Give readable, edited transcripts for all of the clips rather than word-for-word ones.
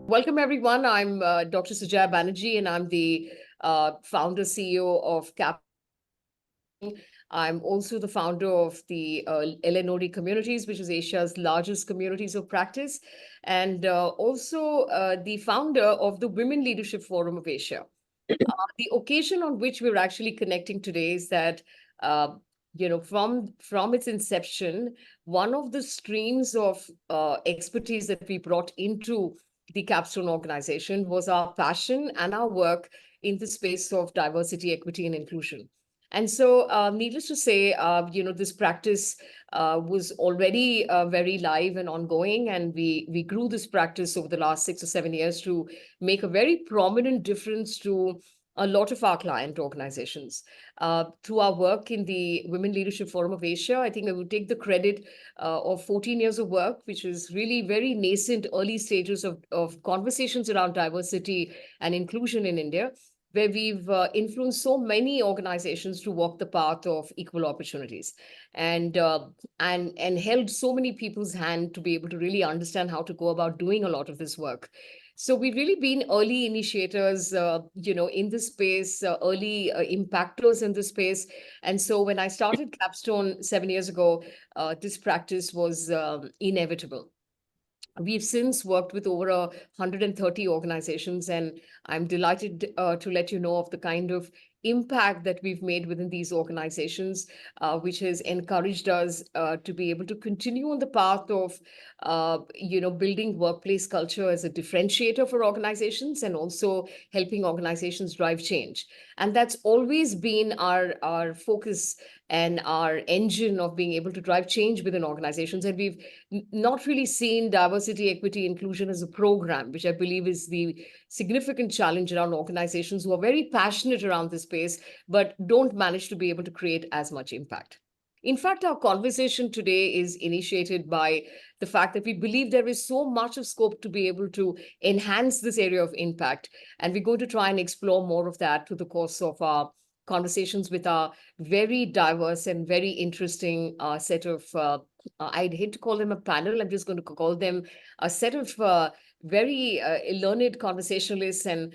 Welcome, everyone. I'm Dr. Sujaya Banerjee, and I'm the founder CEO of Capstone. I'm also the founder of the LNOD Communities, which is Asia's largest communities of practice, and also the founder of the Women Leadership Forum of Asia. The occasion on which we're actually connecting today is that, uh, from its inception, one of the streams of expertise that we brought into the Capstone organization was our passion and our work in the space of diversity, equity, and inclusion. And so, needless to say, this practice was already very live and ongoing, and we grew this practice over the last 6 or 7 years to make a very prominent difference to a lot of our client organizations. Through our work in the Women Leadership Forum of Asia, I think I would take the credit of 14 years of work, which is really very nascent, early stages of conversations around diversity and inclusion in India, where we've influenced so many organizations to walk the path of equal opportunities, and and held so many people's hand to be able to really understand how to go about doing a lot of this work. So we've really been early initiators, in this space, early impactors in this space. And so when I started Capstone 7 years ago, this practice was inevitable. We've since worked with over 130 organizations, and I'm delighted to let you know of the kind of impact that we've made within these organizations, which has encouraged us to be able to continue on the path of, building workplace culture as a differentiator for organizations and also helping organizations drive change. And that's always been our focus and our engine of being able to drive change within organizations. And we've not really seen diversity, equity, inclusion as a program, which I believe is the significant challenge around organizations who are very passionate around this space, but don't manage to be able to create as much impact. In fact, our conversation today is initiated by the fact that we believe there is so much of scope to be able to enhance this area of impact. And we're going to try and explore more of that through the course of our conversations with our very diverse and very interesting set of, I'd hate to call them a panel, I'm just going to call them a set of very learned conversationalists and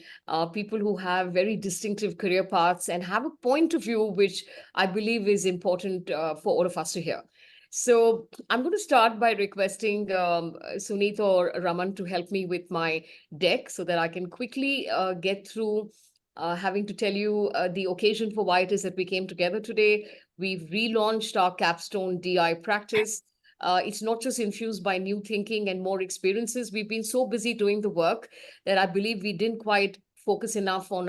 people who have very distinctive career paths and have a point of view which I believe is important for all of us to hear. So I'm going to start by requesting Sunit or Raman to help me with my deck so that I can quickly get through having to tell you the occasion for why it is that we came together today. We've relaunched our Capstone DEI practice. It's not just infused by new thinking and more experiences. We've been so busy doing the work that I believe we didn't quite focus enough on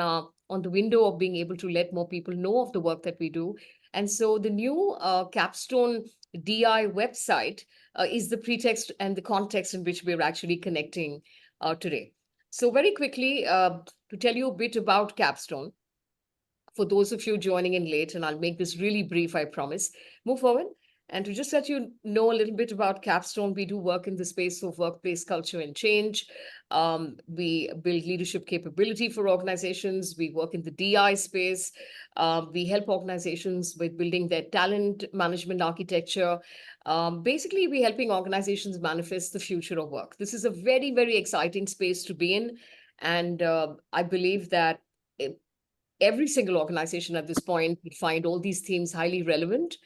the window of being able to let more people know of the work that we do. And so the new Capstone DI website is the pretext and the context in which we're actually connecting today. So very quickly, to tell you a bit about Capstone, for those of you joining in late, and I'll make this really brief, I promise. Move forward. And to just let you know a little bit about Capstone, we do work in the space of workplace culture and change. We build leadership capability for organizations. We work in the DI space. We help organizations with building their talent management architecture. Basically, we're helping organizations manifest the future of work. This is a very, very exciting space to be in. And I believe that every single organization at this point would find all these themes highly relevant.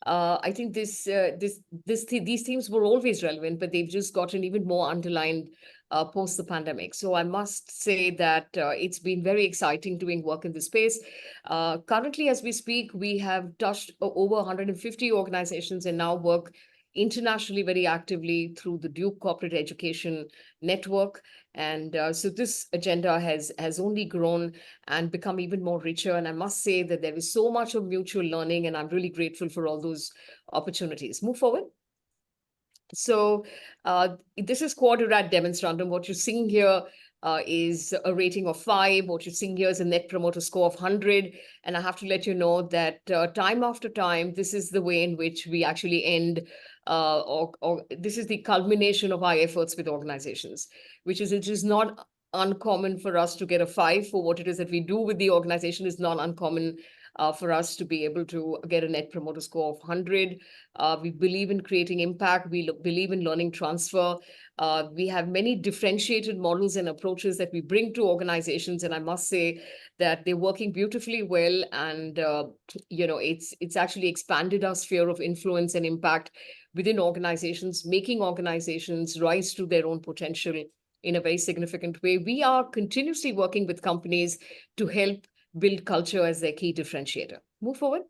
I think these themes were always relevant, but they've just gotten even more underlined post the pandemic. So I must say that it's been very exciting doing work in this space. Currently, as we speak, we have touched over 150 organizations and now work internationally very actively through the Duke Corporate Education Network. And so this agenda has only grown and become even more richer. And I must say that there is so much of mutual learning, and I'm really grateful for all those opportunities. Move forward. So this is Quadrat Demonstrandum. What you're seeing here is a rating of 5. What you're seeing here is a net promoter score of 100. And I have to let you know that time after time, this is the way in which we actually end, or this is the culmination of our efforts with organizations, which is it is not uncommon for us to get a 5 for what it is that we do with the organization. Is not uncommon for us to be able to get a net promoter score of 100. We believe in creating impact. We believe in learning transfer. We have many differentiated models and approaches that we bring to organizations, and I must say that they're working beautifully well. And it's actually expanded our sphere of influence and impact within organizations, making organizations rise to their own potential in a very significant way. We are continuously working with companies to help build culture as their key differentiator. Move forward.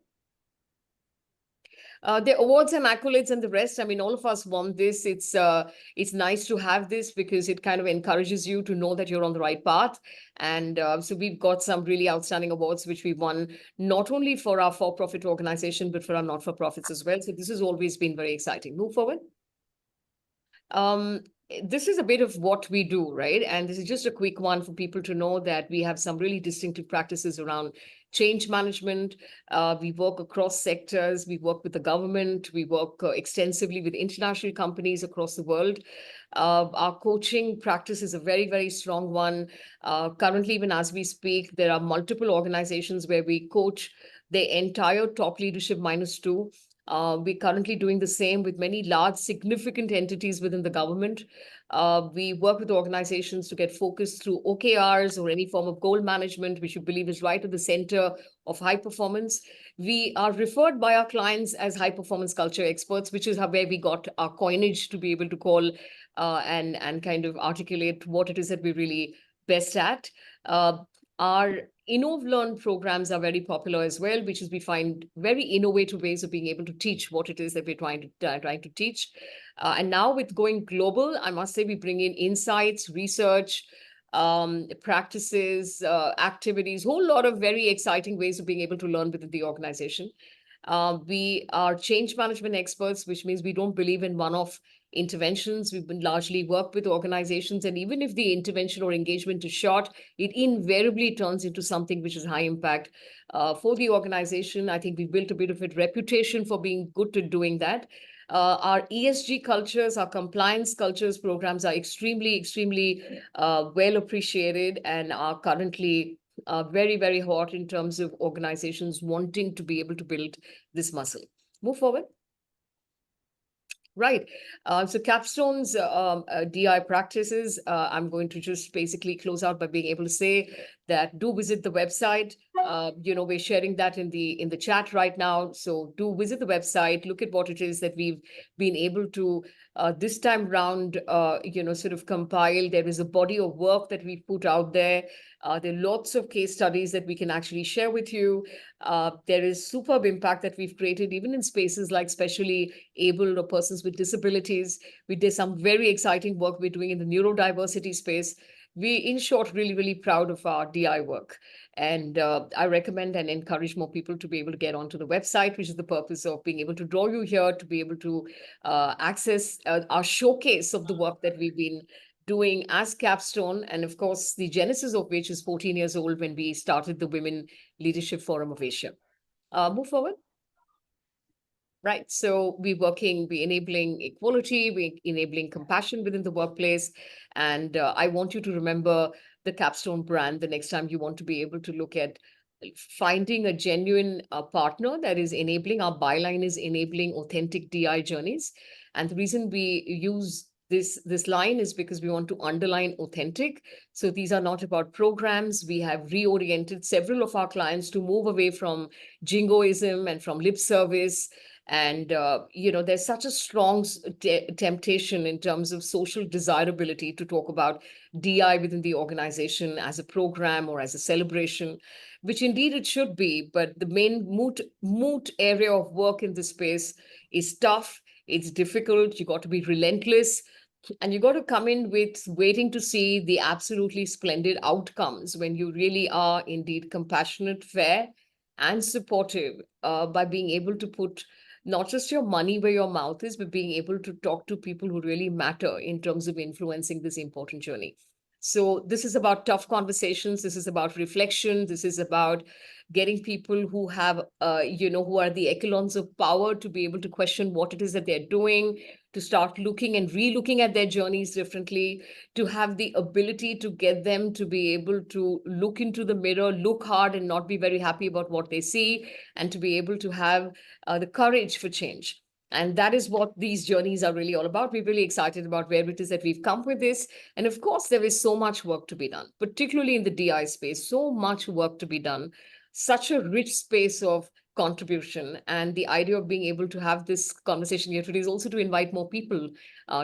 The awards and accolades and the rest, I mean, all of us want this. It's nice to have this because it kind of encourages you to know that you're on the right path. And so we've got some really outstanding awards which we won, not only for our for-profit organization, but for our not-for-profits as well. So this has always been very exciting. Move forward. This is a bit of what we do, right? And this is just a quick one for people to know that we have some really distinctive practices around change management. We work across sectors. We work with the government. We work extensively with international companies across the world. Our coaching practice is a very, very strong one. Currently, even as we speak, there are multiple organizations where we coach the entire top leadership -2. We're currently doing the same with many large, significant entities within the government. We work with organizations to get focused through OKRs or any form of goal management, which we believe is right at the center of high performance. We are referred by our clients as high performance culture experts, which is where we got our coinage to be able to call and kind of articulate what it is that we're really best at. Our InnovLearn programs are very popular as well, which is we find very innovative ways of being able to teach what it is that we're trying to teach. And now with going global, I must say we bring in insights, research, practices, activities, whole lot of very exciting ways of being able to learn within the organization. We are change management experts, which means we don't believe in one-off interventions. We've been largely worked with organizations, and even if the intervention or engagement is short, it invariably turns into something which is high impact for the organization. I think we've built a bit of a reputation for being good at doing that. Our ESG cultures, our compliance cultures programs are extremely well appreciated and are currently very, very hot in terms of organizations wanting to be able to build this muscle. Move forward. Right. So Capstone's DI practices, I'm going to just basically close out by being able to say that do visit the website. We're sharing that in the chat right now. So do visit the website, look at what it is that we've been able to this time round, sort of compile. There is a body of work that we've put out there. There are lots of case studies that we can actually share with you. There is superb impact that we've created, even in spaces like specially abled or persons with disabilities. We did some very exciting work we're doing in the neurodiversity space. We, in short, really proud of our DI work. And I recommend and encourage more people to be able to get onto the website, which is the purpose of being able to draw you here, to be able to access our showcase of the work that we've been doing as Capstone, and of course, the genesis of which is 14 years old when we started the Women Leadership Forum of Asia. Move forward. Right. So we're enabling equality, we're enabling compassion within the workplace. And I want you to remember the Capstone brand the next time you want to be able to look at finding a genuine partner that is enabling. Our byline is enabling authentic DI journeys. And the reason we use this line is because we want to underline authentic. So these are not about programs. We have reoriented several of our clients to move away from jingoism and from lip service. And, there's such a strong temptation in terms of social desirability to talk about DI within the organization as a program or as a celebration, which indeed it should be. But the main moot area of work in this space is tough. It's difficult. You got to be relentless. And you got to come in with waiting to see the absolutely splendid outcomes when you really are indeed compassionate, fair, and supportive by being able to put not just your money where your mouth is, but being able to talk to people who really matter in terms of influencing this important journey. So this is about tough conversations. This is about reflection. This is about getting people who have, who are the echelons of power to be able to question what it is that they're doing, to start looking and re-looking at their journeys differently, to have the ability to get them to be able to look into the mirror, look hard and not be very happy about what they see, and to be able to have the courage for change. And that is what these journeys are really all about. We're really excited about where it is that we've come with this. And of course, there is so much work to be done, particularly in the DI space, so much work to be done, such a rich space of contribution. And the idea of being able to have this conversation here today is also to invite more people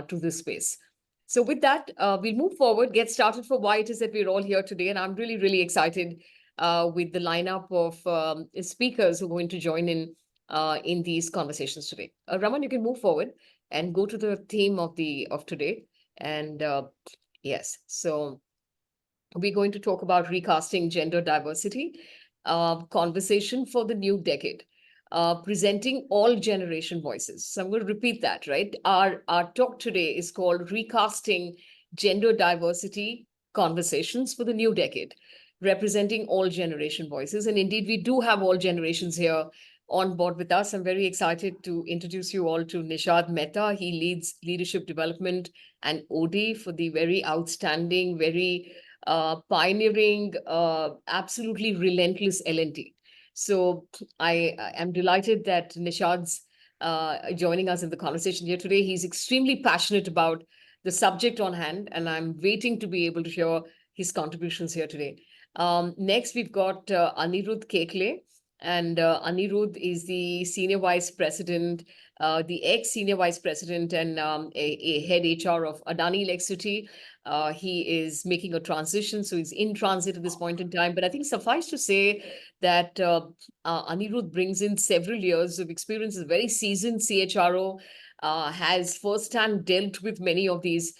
to this space. So with that, we'll move forward, get started for why it is that we're all here today. And I'm really, really excited with the lineup of speakers who are going to join in these conversations today. Raman, you can move forward and go to the theme of today. And yes, so we're going to talk about recasting gender diversity, conversation for the new decade, presenting all generation voices. So I'm going to repeat that, right? Our talk today is called Recasting Gender Diversity Conversations for the New Decade, representing all generation voices. And indeed, we do have all generations here on board with us. I'm very excited to introduce you all to Nishad Mehta. He leads leadership development and OD for the very outstanding, very pioneering, absolutely relentless L&T. So I am delighted that Nishad's joining us in the conversation here today. He's extremely passionate about the subject on hand, and I'm waiting to be able to hear his contributions here today. Next, we've got Aniruddha Khekale. And Aniruddha is the Senior Vice President, the ex-Senior Vice President and a head HR of Adani Electricity. He is making a transition, so he's in transit at this point in time. But I think suffice to say that Aniruddha brings in several years of experience, is a very seasoned CHRO, has firsthand dealt with many of these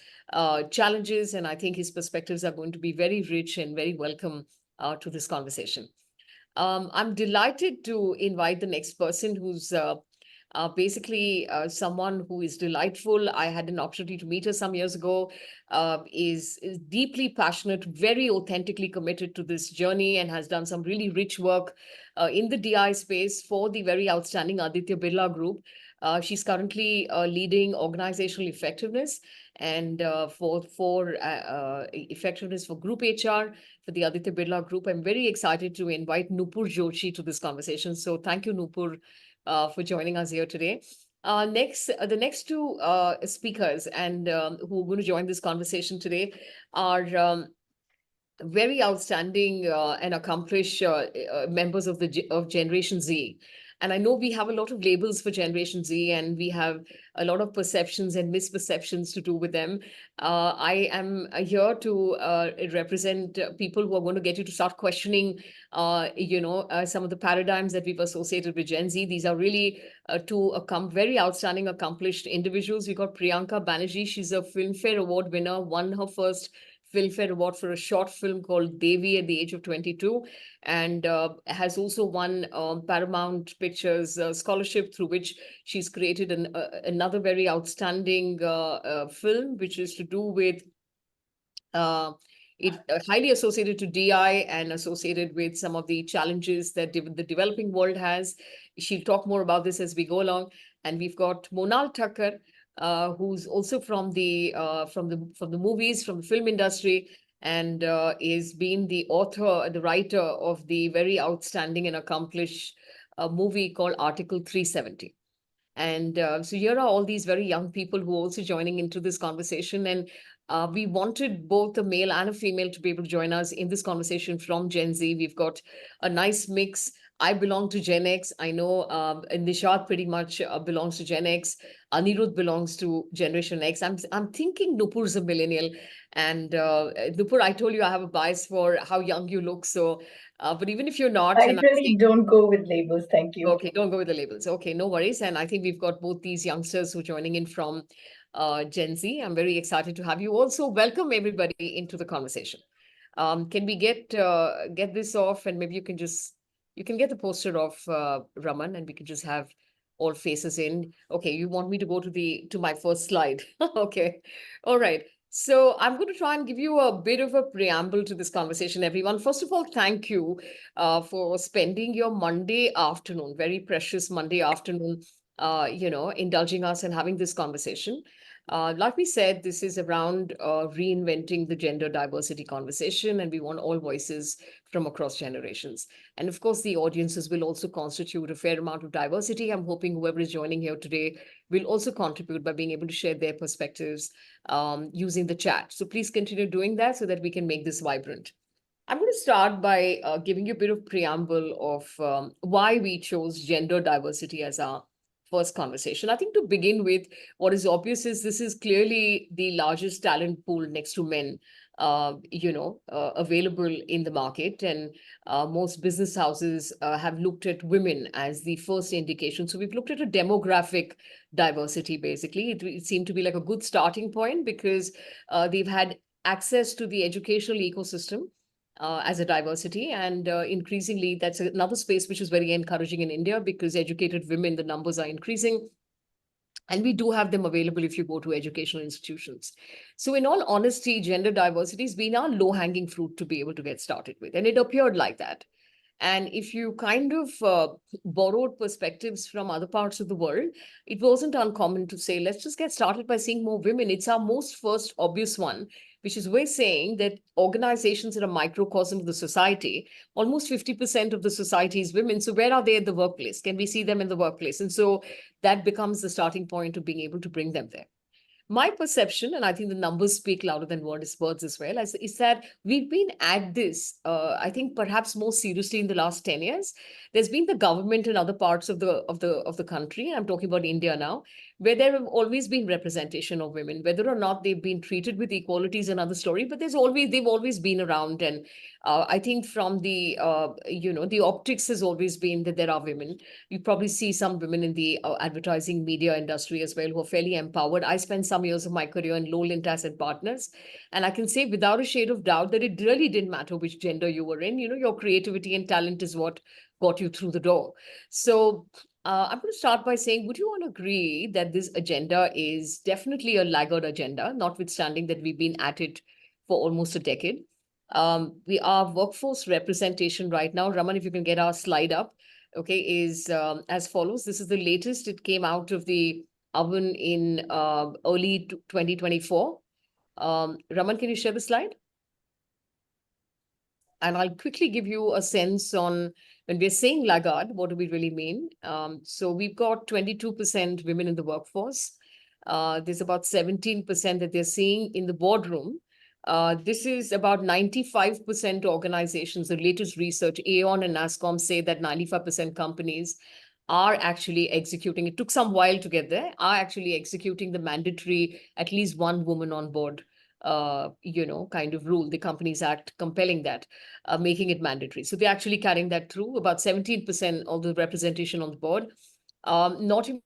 challenges, and I think his perspectives are going to be very rich and very welcome to this conversation. I'm delighted to invite the next person who's basically someone who is delightful. I had an opportunity to meet her some years ago, is deeply passionate, very authentically committed to this journey, and has done some really rich work in the DI space for the very outstanding Aditya Birla Group. She's currently leading organizational effectiveness and for effectiveness for group HR for the Aditya Birla Group. I'm very excited to invite Nupur Joshi to this conversation. So thank you, Nupur, for joining us here today. The next two speakers and who are going to join this conversation today are very outstanding and accomplished members of of Generation Z. And I know we have a lot of labels for Generation Z, and we have a lot of perceptions and misperceptions to do with them. I am here to represent people who are going to get you to start questioning, some of the paradigms that we've associated with Gen Z. These are really two very outstanding, accomplished individuals. We got Priyanka Banerjee. She's a Filmfare Award winner, won her first Filmfare Award for a short film called Devi at the age of 22, and has also won Paramount Pictures scholarship, through which she's created another very outstanding film, which is to do with highly associated to DI and associated with some of the challenges that the developing world has. She'll talk more about this as we go along. And we've got Monal Thakkar, who's also from the movies, from the film industry, and is being the author, the writer of the very outstanding and accomplished movie called Article 370. And so here are all these very young people who are also joining into this conversation. And we wanted both a male and a female to be able to join us in this conversation from Gen Z. We've got a nice mix. I belong to Gen X. I know Nishad pretty much belongs to Gen X. Aniruddha belongs to Generation X. I'm thinking Nupur's a millennial. And Nupur, I told you I have a bias for how young you look. So, but even if you're not, I really don't go with labels. Thank you. Okay, don't go with the labels. Okay, no worries. And I think we've got both these youngsters who are joining in from Gen Z. I'm very excited to have you also. Welcome everybody into the conversation. Can we get this off, and maybe you can get the poster of Raman, and we can just have all faces in. Okay, you want me to go to my first slide? Okay, all right. So I'm going to try and give you a bit of a preamble to this conversation, everyone. First of all, thank you for spending your Monday afternoon, very precious Monday afternoon, indulging us and having this conversation. Like we said, this is around reinventing the gender diversity conversation, and we want all voices from across generations. And of course, the audiences will also constitute a fair amount of diversity. I'm hoping whoever is joining here today will also contribute by being able to share their perspectives using the chat. So please continue doing that so that we can make this vibrant. I'm going to start by giving you a bit of preamble of why we chose gender diversity as our first conversation. I think to begin with, what is obvious is this is clearly the largest talent pool next to men, available in the market. And most business houses have looked at women as the first indication. So we've looked at a demographic diversity, basically. It seemed to be like a good starting point because they've had access to the educational ecosystem as a diversity. And increasingly, that's another space which is very encouraging in India because educated women, the numbers are increasing. And we do have them available if you go to educational institutions. So in all honesty, gender diversity has been our low-hanging fruit to be able to get started with. And it appeared like that. And if you kind of borrowed perspectives from other parts of the world, it wasn't uncommon to say, let's just get started by seeing more women. It's our most first obvious one, which is we're saying that organizations are a microcosm of the society. Almost 50% of the society is women. So where are they at the workplace? Can we see them in the workplace? And so that becomes the starting point of being able to bring them there. My perception, and I think the numbers speak louder than words as well, is that we've been at this, I think perhaps more seriously in the last 10 years. There's been the government in other parts of the country, I'm talking about India now, where there have always been representation of women. Whether or not they've been treated with equality is another story, but they've always been around. And I think from the optics has always been that there are women. You probably see some women in the advertising media industry as well who are fairly empowered. I spent some years of my career in low-lint asset partners, and I can say without a shade of doubt that it really didn't matter which gender you were in. Your creativity and talent is what got you through the door. So I'm going to start by saying, would you all agree that this agenda is definitely a laggard agenda, notwithstanding that we've been at it for almost a decade? Our workforce representation right now, Raman, if you can get our slide up, okay, is as follows. This is the latest. It came out of the oven in early 2024. Raman, can you share the slide? And I'll quickly give you a sense on when we're saying laggard, what do we really mean? So we've got 22% women in the workforce. There's about 17% that they're seeing in the boardroom. This is about 95% organizations. The latest research, Aon and NASSCOM say that 95% companies are actually executing, it took some while to get there, are actually executing the mandatory at least one woman on board kind of rule, the Companies Act compelling that, making it mandatory. So they're actually carrying that through. About 17% of the representation on the board, not even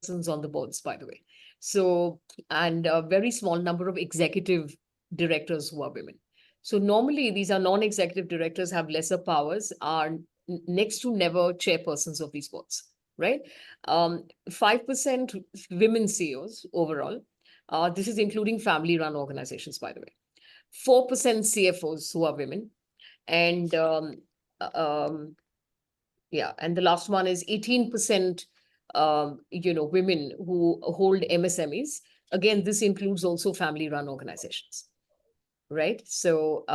persons on the boards, by the way. So, and a very small number of executive directors who are women. So normally these are non-executive directors, have lesser powers, are next to never chairpersons of these boards, right? 5% women CEOs overall. This is including family-run organizations, by the way. 4% CFOs who are women. And and the last one is 18% women who hold MSMEs. Again, this includes also family-run organizations, right? So,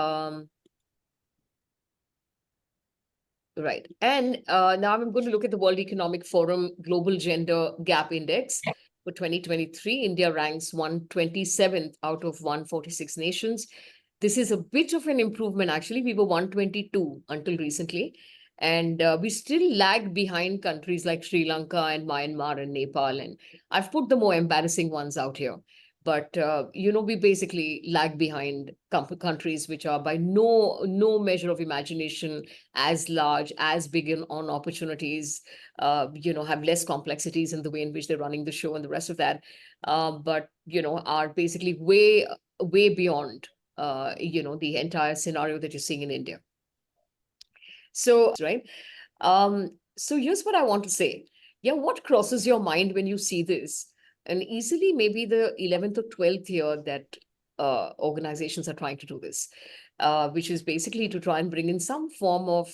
right. And now I'm going to look at the World Economic Forum Global Gender Gap Index. For 2023, India ranks 127th out of 146 nations. This is a bit of an improvement, actually. We were 122 until recently. And we still lag behind countries like Sri Lanka and Myanmar and Nepal. And I've put the more embarrassing ones out here. But, we basically lag behind countries which are by no measure of imagination as large, as big on opportunities, have less complexities in the way in which they're running the show and the rest of that, but, are basically way beyond, the entire scenario that you're seeing in India. So, right. So here's what I want to say. Yeah, what crosses your mind when you see this? And easily maybe the 11th or 12th year that organizations are trying to do this, which is basically to try and bring in some form of,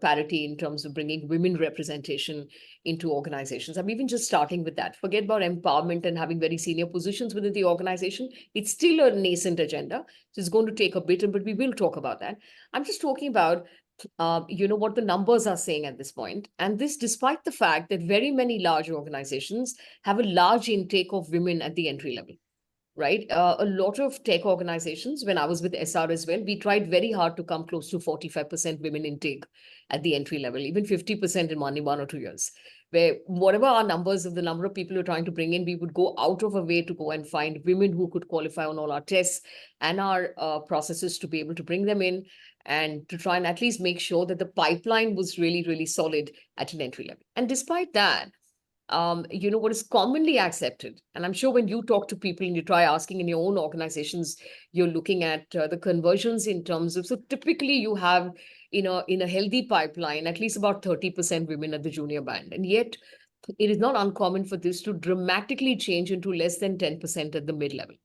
parity in terms of bringing women representation into organizations. I'm even just starting with that. Forget about empowerment and having very senior positions within the organization. It's still a nascent agenda. So it's going to take a bit, but we will talk about that. I'm just talking about what the numbers are saying at this point. And this despite the fact that very many large organizations have a large intake of women at the entry level, right? A lot of tech organizations, when I was with SR as well, we tried very hard to come close to 45% women intake at the entry level, even 50% in one or 2 years, where whatever our numbers of the number of people we're trying to bring in, we would go out of a way to go and find women who could qualify on all our tests and our processes to be able to bring them in and to try and at least make sure that the pipeline was really, really solid at an entry level. And despite that, what is commonly accepted, and I'm sure when you talk to people and you try asking in your own organizations, you're looking at the conversions in terms of, so typically you have in a healthy pipeline at least about 30% women at the junior band, and yet it is not uncommon for this to dramatically change into less than 10% at the mid level.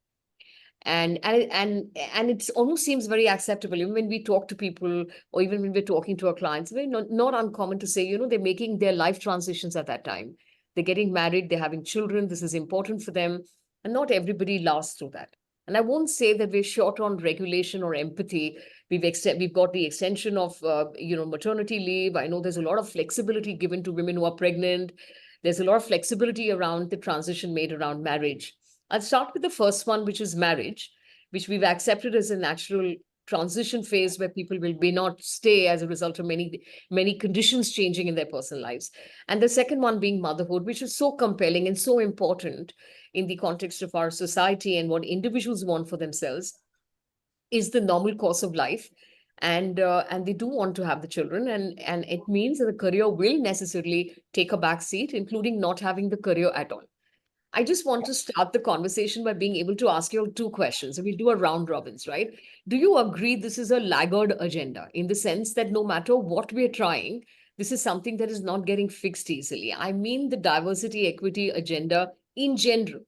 And it almost seems very acceptable. Even when we talk to people, or even when we're talking to our clients, very not uncommon to say, they're making their life transitions at that time. They're getting married, they're having children, this is important for them. And not everybody lasts through that. And I won't say that we're short on regulation or empathy. We've got the extension of maternity leave. I know there's a lot of flexibility given to women who are pregnant. There's a lot of flexibility around the transition made around marriage. I'll start with the first one, which is marriage, which we've accepted as a natural transition phase where people may not stay as a result of many conditions changing in their personal lives. And the second one being motherhood, which is so compelling and so important in the context of our society and what individuals want for themselves, is the normal course of life. And they do want to have the children, and it means that the career will necessarily take a back seat, including not having the career at all. I just want to start the conversation by being able to ask you two questions. And we'll do a round robins, right? Do you agree this is a laggard agenda in the sense that no matter what we're trying, this is something that is not getting fixed easily? I mean, the diversity, equity agenda in general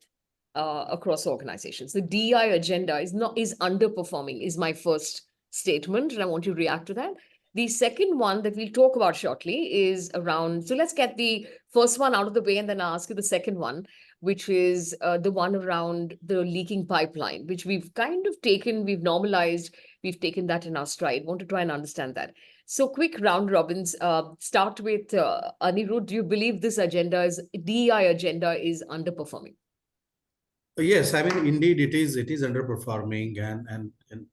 across organizations. The DEI agenda is underperforming, is my first statement. And I want you to react to that. The second one that we'll talk about shortly is around, so let's get the first one out of the way and then I'll ask you the second one, which is the one around the leaking pipeline, which we've kind of taken, we've normalized, we've taken that in our stride. Want to try and understand that. So quick round robins, start with Aniruddha. Do you believe this DEI agenda is underperforming? Yes, I mean, indeed, it is underperforming. And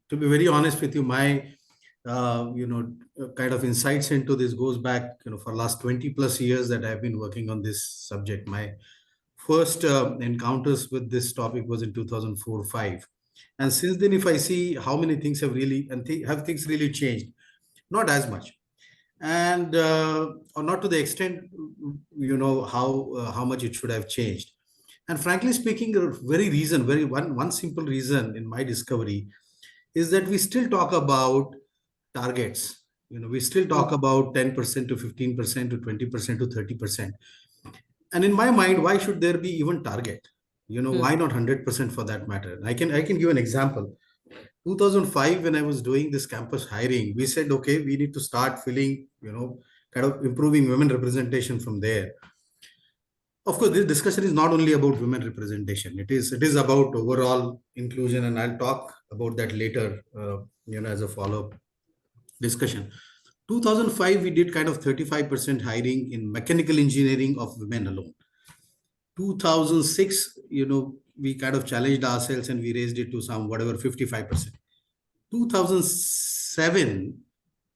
to be very honest with you, my kind of insights into this goes back, for last 20 plus years that I've been working on this subject. My first encounters with this topic was in 2004-5. And since then, if I see how many things have really, have things really changed? Not as much. And or not to the extent, how much it should have changed. And frankly speaking, one simple reason in my discovery is that we still talk about targets. We still talk about 10% to 15% to 20% to 30%. And in my mind, why should there be even target? Why not 100% for that matter? I can give an example. 2005, when I was doing this campus hiring, we said, okay, we need to start filling, kind of improving women representation from there. Of course, this discussion is not only about women representation. It is about overall inclusion, and I'll talk about that later, as a follow-up discussion. 2005, we did kind of 35% hiring in mechanical engineering of women alone. 2006, we kind of challenged ourselves and we raised it to some whatever 55%. 2007,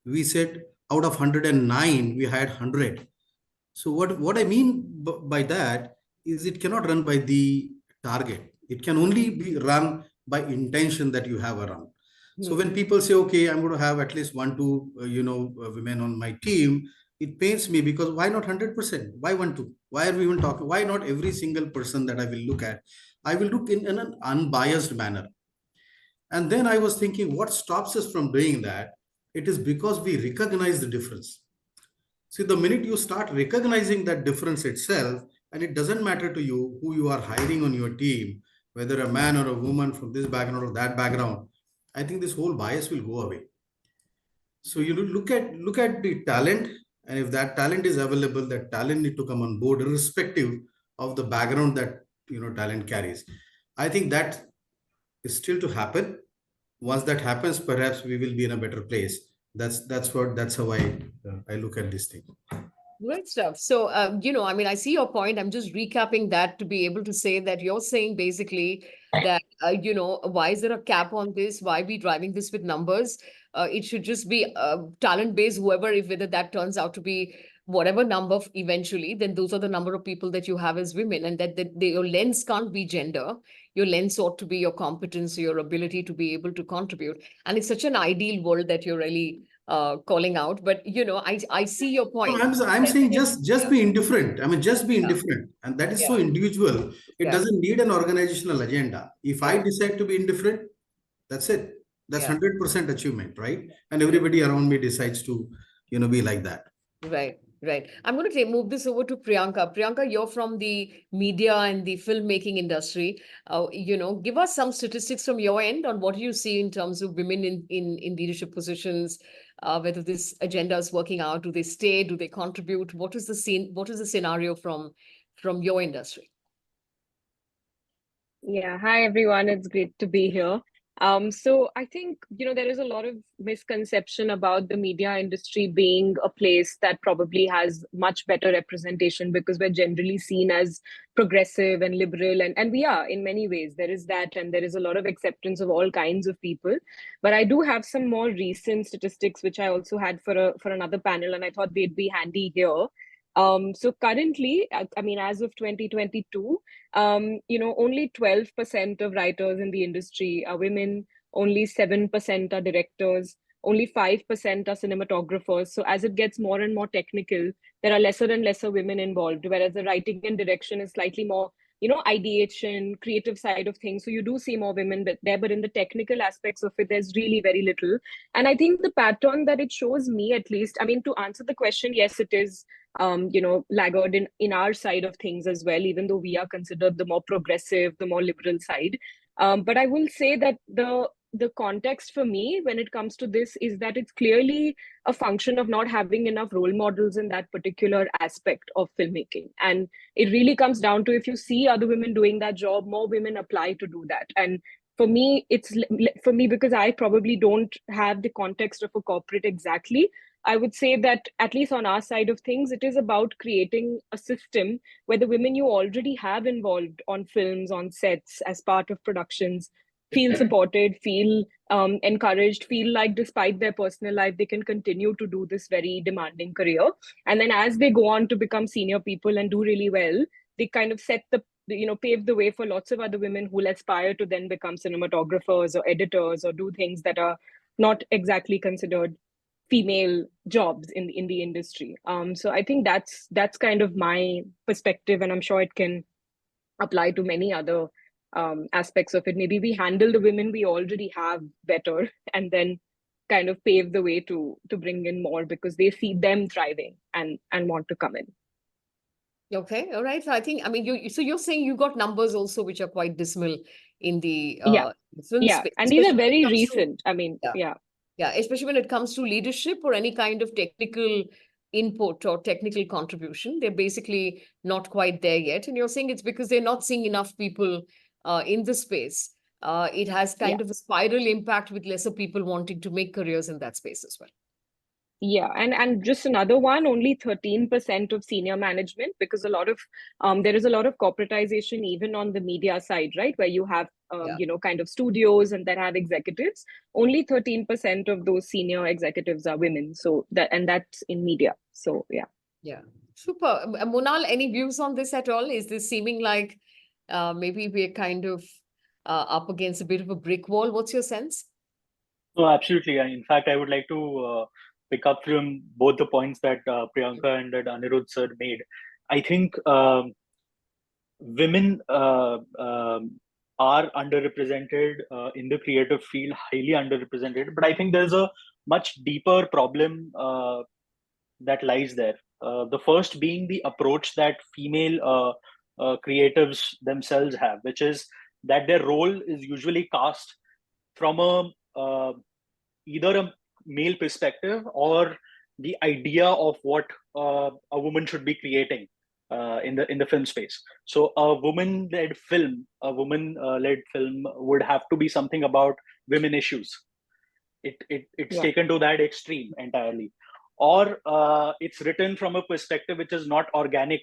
we said out of 109, we had 100. So what I mean by that is it cannot run by the target. It can only be run by intention that you have around. So when people say, okay, I'm going to have at least 1-2, women on my team, it pains me because why not 100%? Why 1-2? Why are we even talking? Why not every single person that I will look at? I will look in an unbiased manner. And then I was thinking, what stops us from doing that? It is because we recognize the difference. See, the minute you start recognizing that difference itself, and it doesn't matter to you who you are hiring on your team, whether a man or a woman from this background or that background, I think this whole bias will go away. So you look at the talent, and if that talent is available, that talent need to come on board, irrespective of the background that talent carries. I think that is still to happen. Once that happens, perhaps we will be in a better place. That's how I look at this thing. Great stuff. So, I mean, I see your point. I'm just recapping that to be able to say that you're saying basically that, why is there a cap on this? Why are we driving this with numbers? It should just be talent-based, whoever, if whether that turns out to be whatever number eventually, then those are the number of people that you have as women, and that your lens can't be gender. Your lens ought to be your competence, your ability to be able to contribute. And it's such an ideal world that you're really calling out. But, I see your No, point. I'm saying just be indifferent. I mean, just be Yeah, indifferent, and that is so yeah, individual. It yeah, doesn't need an organizational agenda. If I yeah, decide to be indifferent, that's it. That's yeah, 100% achievement, right? And yeah. everybody around me decides to, be like that. Right, right. I'm going to move this over to Priyanka. Priyanka, you're from the media and the filmmaking industry. Give us some statistics from your end on what you see in terms of women in leadership positions, whether this agenda is working out. Do they stay? Do they contribute? What is the scene? What is the scenario from your industry? Yeah, hi everyone. It's great to be here. So I think, there is a lot of misconception about the media industry being a place that probably has much better representation because we're generally seen as progressive and liberal, and we are in many ways. There is that, and there is a lot of acceptance of all kinds of people. But I do have some more recent statistics, which I also had for another panel, and I thought they'd be handy here. So currently, I mean, as of 2022, only 12% of writers in the industry are women, only 7% are directors, only 5% are cinematographers. So as it gets more and more technical, there are lesser and lesser women involved, whereas the writing and direction is slightly more, ideation, creative side of things. So you do see more women there, but in the technical aspects of it, there's really very little. And I think the pattern that it shows me, at least, I mean, to answer the question, yes, it is laggard in our side of things as well, even though we are considered the more progressive, the more liberal side. But I will say that the context for me when it comes to this is that it's clearly a function of not having enough role models in that particular aspect of filmmaking. And it really comes down to, if you see other women doing that job, more women apply to do that. And for me, because I probably don't have the context of a corporate exactly, I would say that at least on our side of things, it is about creating a system where the women you already have involved on films, on sets, as part of productions, feel supported, feel encouraged, feel like despite their personal life, they can continue to do this very demanding career. And then as they go on to become senior people and do really well, they kind of pave the way for lots of other women who will aspire to then become cinematographers or editors or do things that are not exactly considered female jobs in the industry. So I think that's kind of my perspective, and I'm sure it can apply to many other aspects of it. Maybe we handle the women we already have better, and then kind of pave the way to bring in more because they see them thriving and want to come in. Okay, all right. So I think, I mean, you're saying you got numbers also which are quite dismal in the Yeah, film yeah, space, and these are especially when it very comes to, recent. I mean, yeah. yeah. Yeah, especially when it comes to leadership or any kind of technical input or technical contribution. They're basically not quite there yet. And you're saying it's because they're not seeing enough people in the space. It has Yeah. kind of a spiral impact with lesser people wanting to make careers in that space as well. Yeah, and just another one, only 13% of senior management, because there is a lot of corporatization even on the media side, right? Where you have, Yeah. kind of studios and that have executives. Only 13% of those senior executives are women. So that's in media. So yeah. Yeah. Super. Monal, any views on this at all? Is this seeming like maybe we're kind of up against a bit of a brick wall? What's your sense? No, absolutely. In fact, I would like to pick up from both the points that Priyanka and that Aniruddha sir made. I think women are underrepresented in the creative field, highly underrepresented. But I think there's a much deeper problem that lies there. The first being the approach that female creatives themselves have, which is that their role is usually cast from either a male perspective or the idea of what a woman should be creating in the film space. So a woman-led film would have to be something about women issues. It's Yeah. taken to that extreme entirely, or it's written from a perspective which is not organic.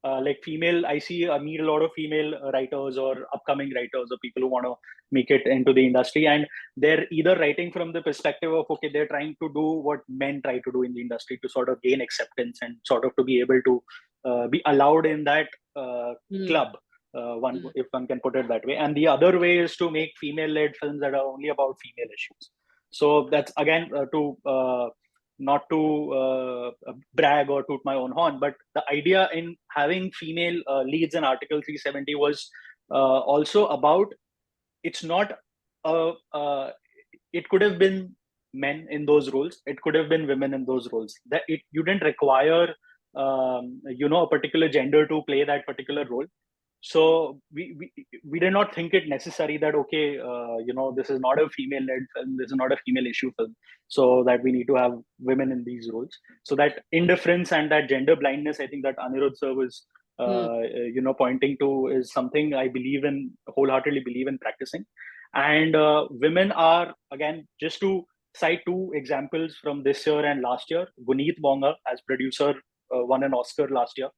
Like female, I meet a lot of female writers or upcoming writers or people who want to make it into the industry, and they're either writing from the perspective of, okay, they're trying to do what men try to do in the industry to sort of gain acceptance and sort of to be able to be allowed in that club, if one can put it that way. And the other way is to make female-led films that are only about female issues. So that's again not to brag or toot my own horn, but the idea in having female leads in Article 370 was also about, it's not it could have been men in those roles, it could have been women in those roles. That you didn't require a particular gender to play that particular role. So we did not think it necessary that, okay, this is not a female-led film, this is not a female issue film, so that we need to have women in these roles. So that indifference and that gender blindness, I think that Aniruddha sir was pointing to, is something I wholeheartedly believe in practicing. And women are, again, just to cite two examples from this year and last year, Guneet Monga as producer won an Oscar last year.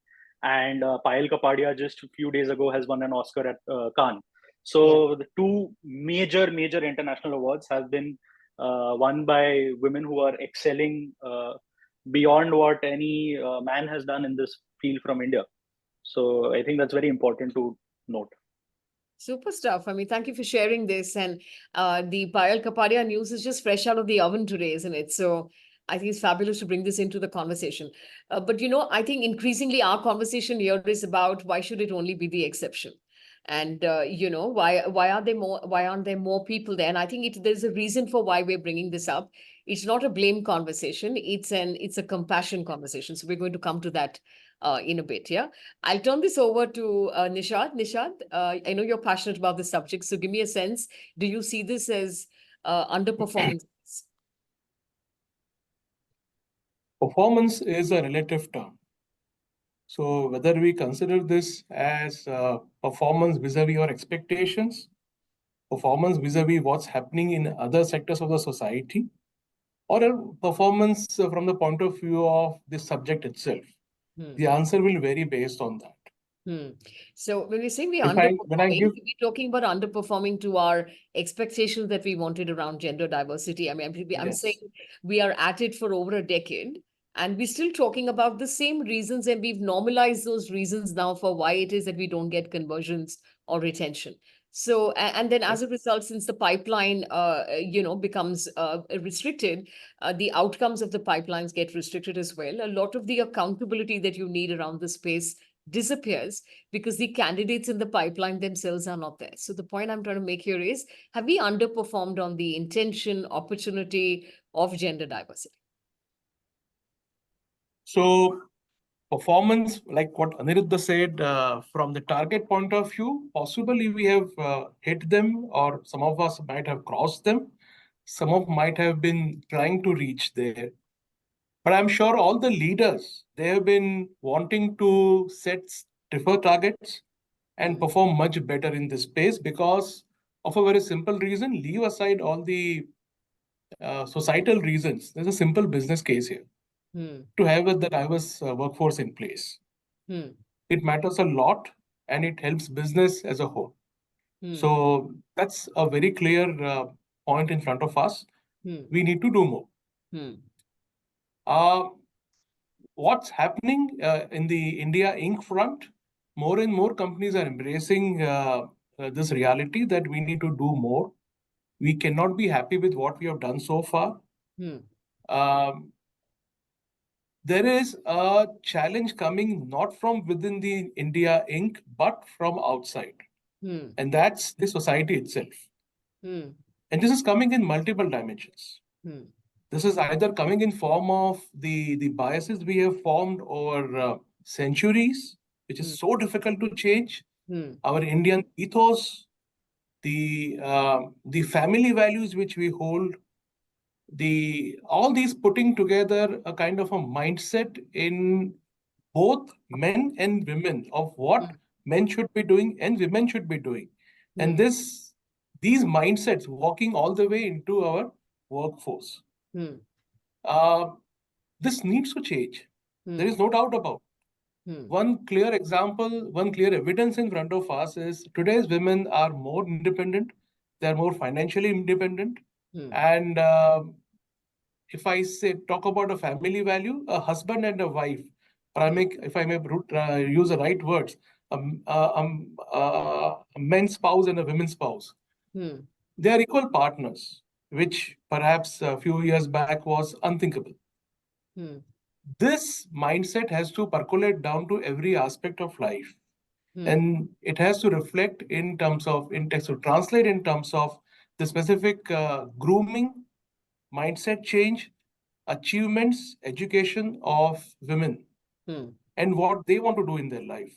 And Payal Kapadia just a few days ago has won an Oscar at Cannes. So the two major international awards have been won by women who are excelling beyond what any man has done in this field from India. So I think that's very important to note. Super stuff. I mean, thank you for sharing this. And the Payal Kapadia news is just fresh out of the oven today, isn't it? So I think it's fabulous to bring this into the conversation. But, I think increasingly our conversation here is about why should it only be the exception? And, why aren't there more people there? And I think there's a reason for why we're bringing this up. It's not a blame conversation. It's a compassion conversation. So we're going to come to that in a bit. Yeah. I'll turn this over to Nishad. Nishad, I know you're passionate about this subject. So give me a sense. Do you see this as underperforming? Performance is a relative term. So whether we consider this as performance vis-a-vis your expectations, performance vis-a-vis what's happening in other sectors of the society, or a performance from the point of view of the subject itself, the answer will vary based on that. So when we're saying we're underperforming, we're talking about underperforming to our expectations that we wanted around gender diversity. I mean, I'm saying we are at it for over a decade, and we're still talking about the same reasons, and we've normalized those reasons now for why it is that we don't get conversions or retention. So, and then as a result, since the pipeline, becomes restricted, the outcomes of the pipelines get restricted as well. A lot of the accountability that you need around the space disappears because the candidates in the pipeline themselves are not there. So the point I'm trying to make here is, have we underperformed on the intention, opportunity of gender diversity? So performance, like what Aniruddha said, from the target point of view, possibly we have hit them, or some of us might have crossed them. Some of might have been trying to reach there. But I'm sure all the leaders, they have been wanting to set stiffer targets and perform much better in this space because of a very simple reason. Leave aside all the societal reasons. There's a simple business case here. To have the diverse workforce in place. It matters a lot and it helps business as a whole. So that's a very clear point in front of us. We need to do more. What's happening in the India Inc. front? More and more companies are embracing this reality that we need to do more. We cannot be happy with what we have done so far. There is a challenge coming not from within the India Inc., but from outside. And that's the society itself. And this is coming in multiple dimensions. This is either coming in form of the biases we have formed over centuries, which is so difficult to change. Our Indian ethos, the family values which we hold, all these putting together a kind of a mindset in both men and women of what men should be doing and women should be doing. And these mindsets walking all the way into our workforce. This needs to change. There is no doubt about it. One clear example, one clear evidence in front of us is today's women are more independent. They're more financially independent. And if I talk about a family value, a husband and a wife, if I may use the right words, a men's spouse and a women's spouse, they are equal partners, which perhaps a few years back was unthinkable. This mindset has to percolate down to every aspect of life. And it has to reflect in terms of, to translate in terms of the specific grooming, mindset change, achievements, education of women, and what they want to do in their life.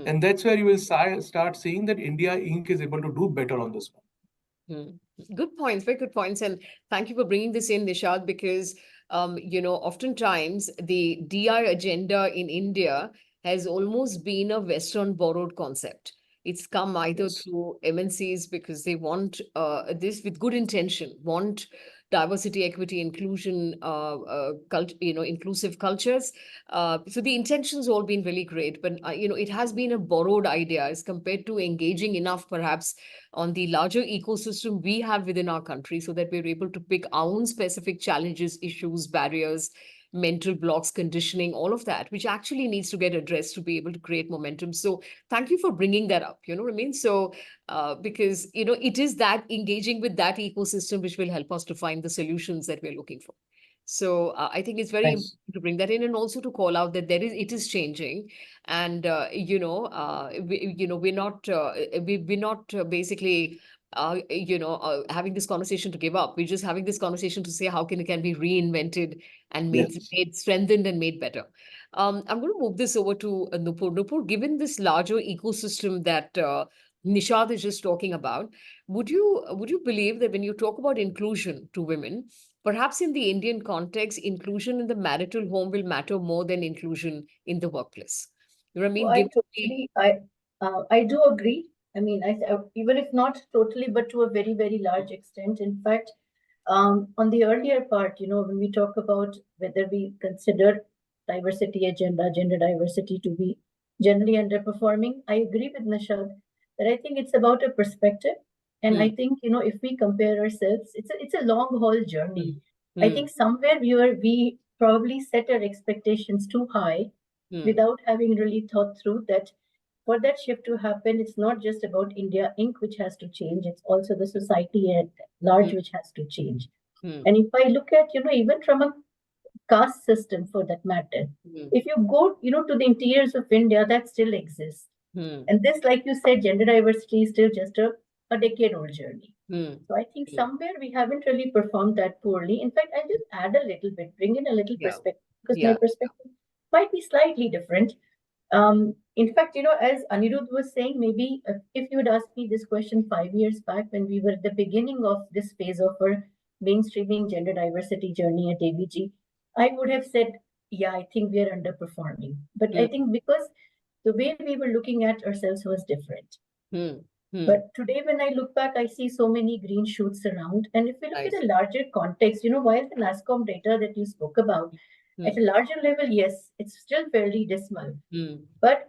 And that's where you will start seeing that India Inc. is able to do better on this one. Good points, very good points. And thank you for bringing this in, Nishad, because, oftentimes the DI agenda in India has almost been a Western borrowed concept. It's come either through MNCs because they want this with good intention, want diversity, equity, inclusion, inclusive cultures. So the intentions all been really great, but it has been a borrowed idea as compared to engaging enough, perhaps, on the larger ecosystem we have within our country, so that we're able to pick our own specific challenges, issues, barriers, mental blocks, conditioning, all of that, which actually needs to get addressed to be able to create momentum. So thank you for bringing that up, you know what I mean? So because, it is that engaging with that ecosystem which will help us to find the solutions that we're looking for. So I think it's very important to bring that in, and also to call out that it is changing, and we're not basically having this conversation to give up. We're just having this conversation to say how it can be reinvented and made strengthened and made better. I'm going to move this over to Nupur. Nupur, given this larger ecosystem that Nishad is just talking about, would you believe that when you talk about inclusion to women, perhaps in the Indian context, inclusion in the marital home will matter more than inclusion in the workplace? You know what I mean? I do agree. I mean, even if not totally, but to a very, very large extent. In fact, on the earlier part, when we talk about whether we consider diversity agenda, gender diversity to be generally underperforming, I agree with Nishad that I think it's about a perspective. And I think, if we compare ourselves, it's a long haul journey. I think somewhere we probably set our expectations too high without having really thought through that for that shift to happen, it's not just about India Inc., which has to change, it's also the society at large, which has to change. And if I look at, even from a caste system for that matter, if you go, to the interiors of India, that still exists. And this, like you said, gender diversity is still just a decade-old journey. So I think somewhere we haven't really performed that poorly. In fact, I'll just add a little bit, bring in a little perspective, because my perspective might be slightly different. In fact, as Aniruddha was saying, maybe if you had asked me this question 5 years back when we were at the beginning of this phase of our mainstreaming gender diversity journey at ABG, I would have said, yeah, I think we are underperforming. But I think because the way we were looking at ourselves was different. But today, when I look back, I see so many green shoots around. And if we look at a larger context, while the NASSCOM data that you spoke about, at a larger level, yes, it's still fairly dismal. But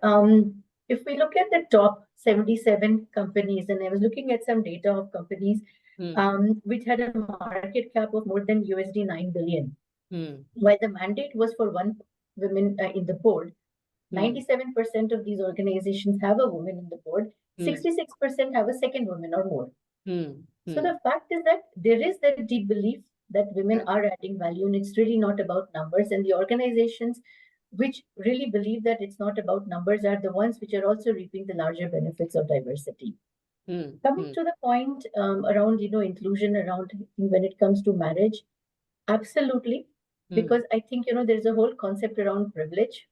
if we look at the top 77 companies, and I was looking at some data of companies which had a market cap of more than $9 billion, while the mandate was for one woman in the board, 97% of these organizations have a woman in the board, 66% have a second woman or more. So the fact is that there is that deep belief that women are adding value, and it's really not about numbers. And the organizations which really believe that it's not about numbers are the ones which are also reaping the larger benefits of diversity. Coming to the point around, inclusion around when it comes to marriage, absolutely. Because I think, there's a whole concept around privilege.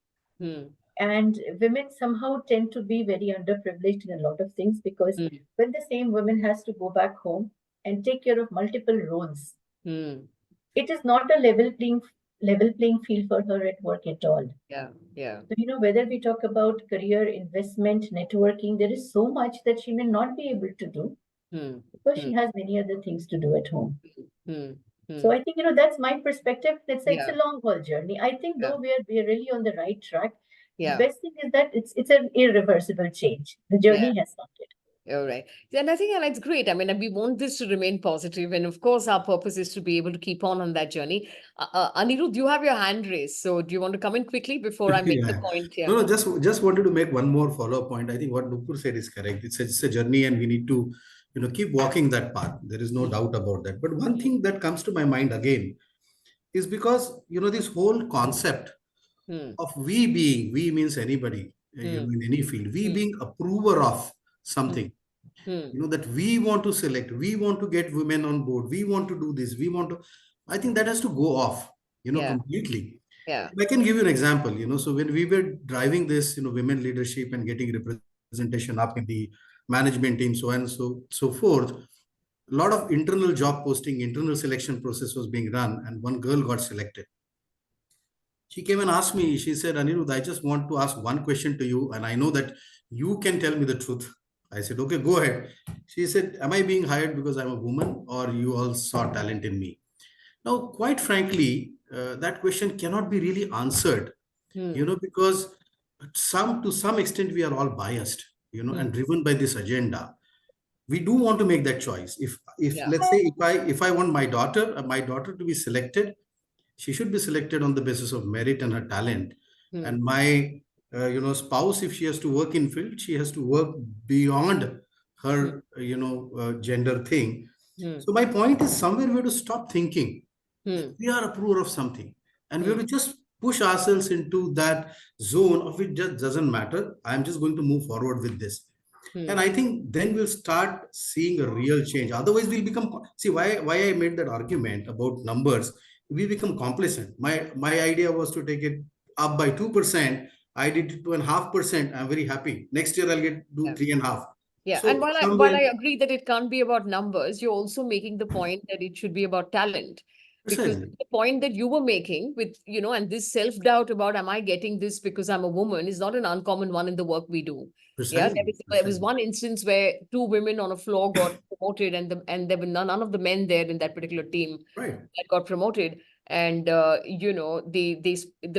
And women somehow tend to be very underprivileged in a lot of things, because when the same woman has to go back home and take care of multiple roles, it is not a level playing field for her at work at all. Yeah. Yeah. So, whether we talk about career, investment, networking, there is so much that she may not be able to do because she has many other things to do at home. So I think, that's my perspective. It's a long haul journey. I think though we're really on the right track. The best thing is that it's an irreversible change. The journey has started. All right. And I think that's great. I mean, and we want this to remain positive. And of course, our purpose is to be able to keep on that journey. Aniruddha, you have your hand raised. So do you want to come in quickly before I make the Yeah. point here? No, just wanted to make one more follow-up point. I think what Nupur said is correct. It's a journey, and we need to, keep walking that path. There is no doubt about that. But one thing that comes to my mind again is because, this whole concept of we means anybody, in any field, we being approver of something, that we want to select, we want to get women on board, we want to do this, I think that has to go off, completely. Yeah. I can give you an example, so when we were driving this, women leadership and getting representation up in the management team, so and so forth, a lot of internal job posting, internal selection process was being run, and one girl got selected. She came and asked me, she said, Aniruddha, I just want to ask one question to you, and I know that you can tell me the truth. I said, okay, go ahead. She said, am I being hired because I'm a woman, or you all saw talent in me? Now, quite frankly, that question cannot be really answered, because to some extent, we are all biased, and driven by this agenda. We do want to make that choice. If let's say, if I want my daughter to be selected, she should be selected on the basis of merit and her talent. And my spouse, if she has to work in field, she has to work beyond her gender thing. So my point is, somewhere we have to stop thinking we are approver of something, and we have to just push ourselves into that zone of it just doesn't matter, I'm just going to move forward with this. And I think then we'll start seeing a real change. Otherwise, we'll become, see why I made that argument about numbers. We become complacent. My idea was to take it up by 2%. I did it 2.5%. I'm very happy. Next year I'll do 3.5. Yeah. So And while somewhere, I agree that it can't be about numbers, you're also making the point that it should be about talent. Because precisely. the point that you were making with, and this self-doubt about, am I getting this because I'm a woman, is not an uncommon one in the work we do. Yeah, there was one instance where 2 women on a floor got promoted, and there were none of the men there in that particular team Right. that got promoted. And the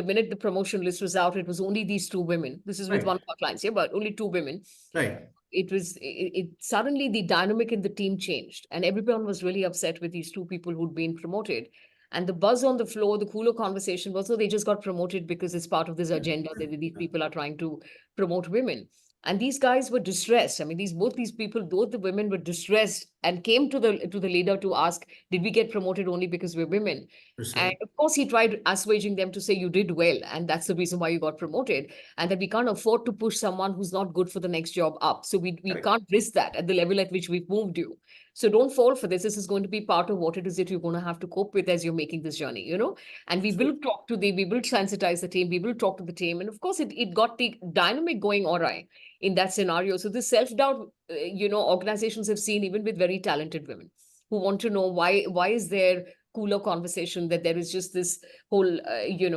minute the promotion list was out, it was only these 2 women. This is with Right. one of our clients here, but only 2 women. Right. It suddenly the dynamic in the team changed, and everyone was really upset with these 2 people who'd been promoted. And the buzz on the floor, the cooler conversation was, so they just got promoted because it's part of this agenda that these people are trying to promote women. And these guys were distressed. I mean, both these people, both the women were distressed and came to the leader to ask, did we get promoted only because we're women? Precisely. And of course, he tried assuaging them to say, you did well, and that's the reason why you got promoted. And that we can't afford to push someone who's not good for the next job up. So we can't risk that at the level at which we've moved you. So don't fall for this. This is going to be part of what it is that you're going to have to cope with as you're making this journey, And we will we will sensitize the team, we will talk to the team. And of course, it got the dynamic going all right in that scenario. So this self-doubt, organizations have seen even with very talented women who want to know why is there cooler conversation, that there is just this whole,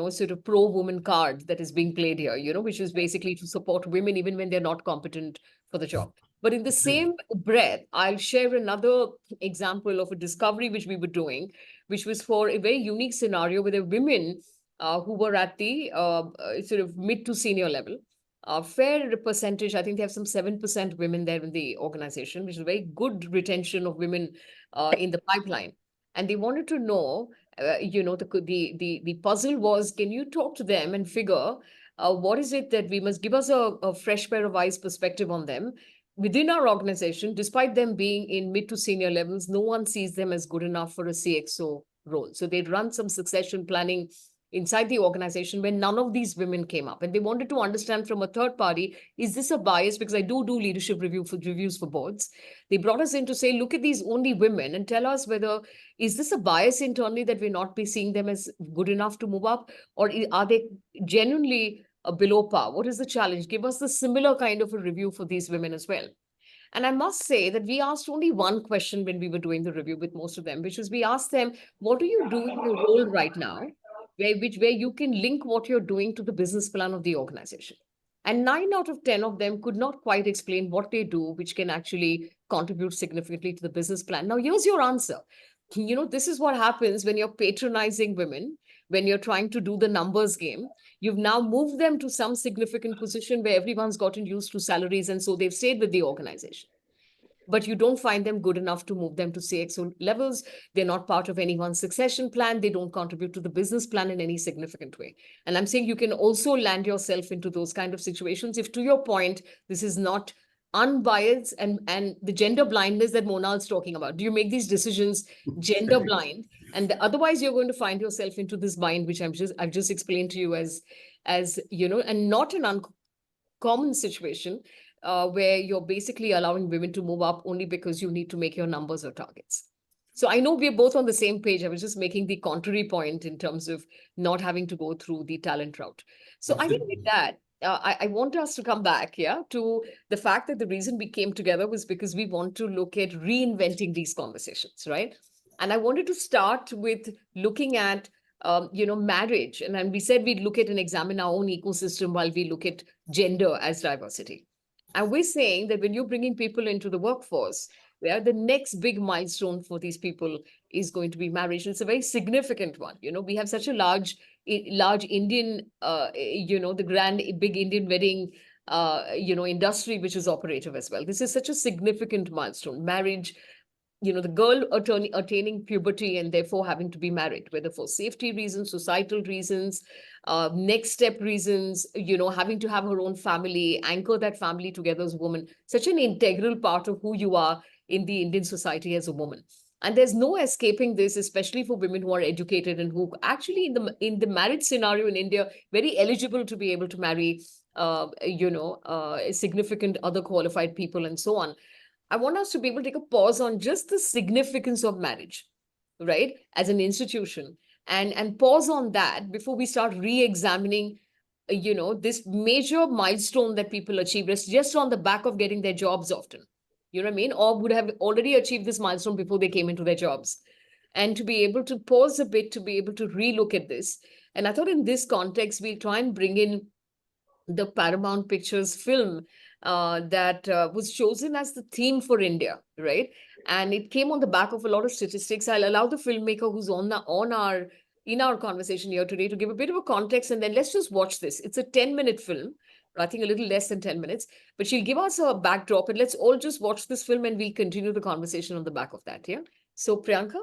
sort of pro-woman card that is being played here, which is basically to support women even when they're not competent for the job. But in the same breath, I'll share another example of a discovery which we were doing, which was for a very unique scenario where there were women who were at the sort of mid to senior level. Fair percentage, I think they have some 7% women there in the organization, which is a very good retention of women in the pipeline. And they wanted to know, the puzzle was, can you talk to them and figure what is it that we must give us a fresh pair of eyes perspective on them? Within our organization, despite them being in mid to senior levels, no one sees them as good enough for a CXO role. So they'd run some succession planning inside the organization when none of these women came up. And they wanted to understand from a third party, is this a bias? Because I do leadership reviews for boards. They brought us in to say, look at these only women and tell us whether, is this a bias internally that we're not be seeing them as good enough to move up? Or are they genuinely below par? What is the challenge? Give us the similar kind of a review for these women as well. And I must say that we asked only one question when we were doing the review with most of them, which was we asked them, what do you do in your role right now, where you can link what you're doing to the business plan of the organization? And 9 out of 10 of them could not quite explain what they do, which can actually contribute significantly to the business plan. Now, here's your answer. This is what happens when you're patronizing women, when you're trying to do the numbers game. You've now moved them to some significant position where everyone's gotten used to salaries, and so they've stayed with the organization. But you don't find them good enough to move them to CXO levels. They're not part of anyone's succession plan. They don't contribute to the business plan in any significant way. And I'm saying you can also land yourself into those kind of situations if, to your point, this is not unbiased and the gender blindness that Monal's talking about. Do you make these decisions gender blind? And otherwise you're going to find yourself into this bind, which I've just explained to you as and not an uncommon situation where you're basically allowing women to move up only because you need to make your numbers or targets. So I know we're both on the same page. I was just making the contrary point in terms of not having to go through the talent route. So I think with that, I want us to come back, to the fact that the reason we came together was because we want to look at reinventing these conversations, right? And I wanted to start with looking at, marriage. And we said we'd look at and examine our own ecosystem while we look at gender as diversity. And we're saying that when you're bringing people into the workforce, where the next big milestone for these people is going to be marriage. And it's a very significant one. We have such a large Indian, the grand, big Indian wedding, industry, which is operative as well. This is such a significant milestone. Marriage, the girl attaining puberty and therefore having to be married, whether for safety reasons, societal reasons, next step reasons, having to have her own family, anchor that family together as a woman, such an integral part of who you are in the Indian society as a woman. And there's no escaping this, especially for women who are educated and who actually in the marriage scenario in India, very eligible to be able to marry, significant other qualified people and so on. I want us to be able to take a pause on just the significance of marriage, right, as an institution, and pause on that before we start re-examining, this major milestone that people achieve just on the back of getting their jobs often, you know what I mean, or would have already achieved this milestone before they came into their jobs. And to be able to pause a bit, to be able to relook at this. And I thought in this context, we'll try and bring in the Paramount Pictures film that was chosen as the theme for India, right? And it came on the back of a lot of statistics. I'll allow the filmmaker who's in our conversation here today to give a bit of a context, and then let's just watch this. It's a 10-minute film, I think a little less than 10 minutes, but she'll give us a backdrop, and let's all just watch this film and we'll continue the conversation on the back of that, yeah? So Priyanka?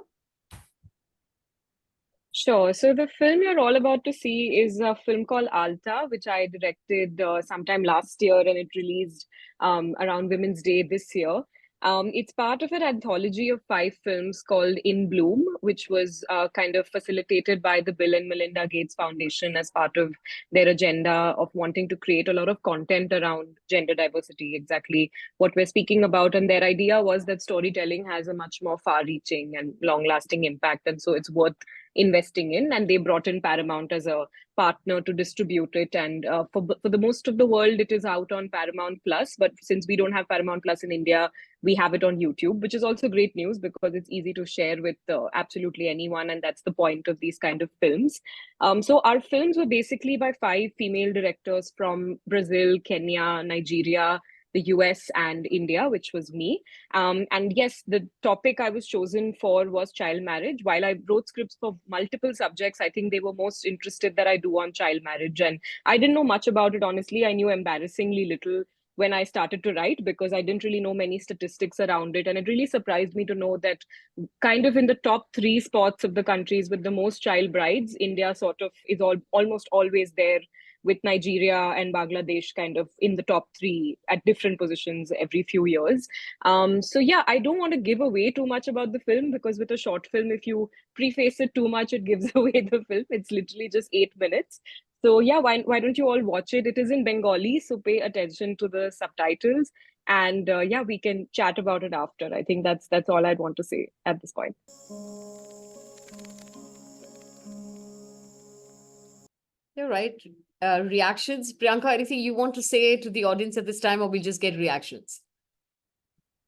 Sure. So the film you're all about to see is a film called Alta, which I directed sometime last year, and it released around Women's Day this year. It's part of an anthology of 5 films called In Bloom, which was kind of facilitated by the Bill and Melinda Gates Foundation as part of their agenda of wanting to create a lot of content around gender diversity, exactly what we're speaking about. And their idea was that storytelling has a much more far-reaching and long-lasting impact, and so it's worth investing in. And they brought in Paramount as a partner to distribute it. And for the most of the world, it is out on Paramount Plus. But since we don't have Paramount Plus in India, we have it on YouTube, which is also great news because it's easy to share with absolutely anyone. And that's the point of these kind of films. So our films were basically by 5 female directors from Brazil, Kenya, Nigeria, the US, and India, which was me. And yes, the topic I was chosen for was child marriage. While I wrote scripts for multiple subjects, I think they were most interested that I do on child marriage. And I didn't know much about it, honestly. I knew embarrassingly little when I started to write because I didn't really know many statistics around it. And it really surprised me to know that kind of in the top 3 spots of the countries with the most child brides, India sort of is almost always there, with Nigeria and Bangladesh kind of in the top 3 at different positions every few years. So yeah, I don't want to give away too much about the film because with a short film, if you preface it too much, it gives away the film. It's literally just 8 minutes. So yeah, why don't you all watch it? It is in Bengali, so pay attention to the subtitles. And yeah, we can chat about it after. I think that's all I'd want to say at this point. You're right. Reactions. Priyanka, anything you want to say to the audience at this time, or we'll just get reactions?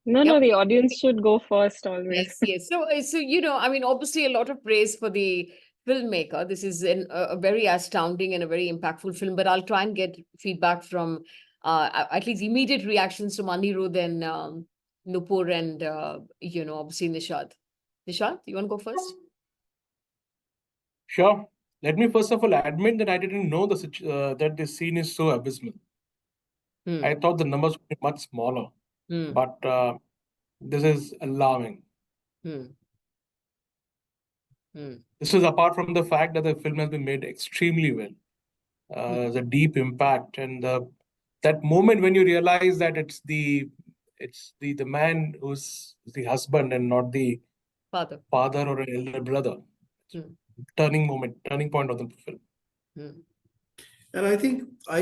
No, Yep. no, the audience should go first always. Yes, yes. So, I mean, obviously a lot of praise for the filmmaker. This is a very astounding and a very impactful film, but I'll try and get feedback from at least immediate reactions from Aniruddha and Nupur and, obviously Nishad. Nishad, you want to go first? Sure. Let me first of all admit that I didn't know that this scene is so abysmal. I Hmm. thought the numbers would be much smaller, Hmm. but this is alarming. Hmm. Hmm. This is apart from the fact that the film has been made extremely well. The deep impact and that moment when you realize that it's the man who's the husband and not the Father. father or an elder brother. Hmm. Turning point of the film. Hmm. And I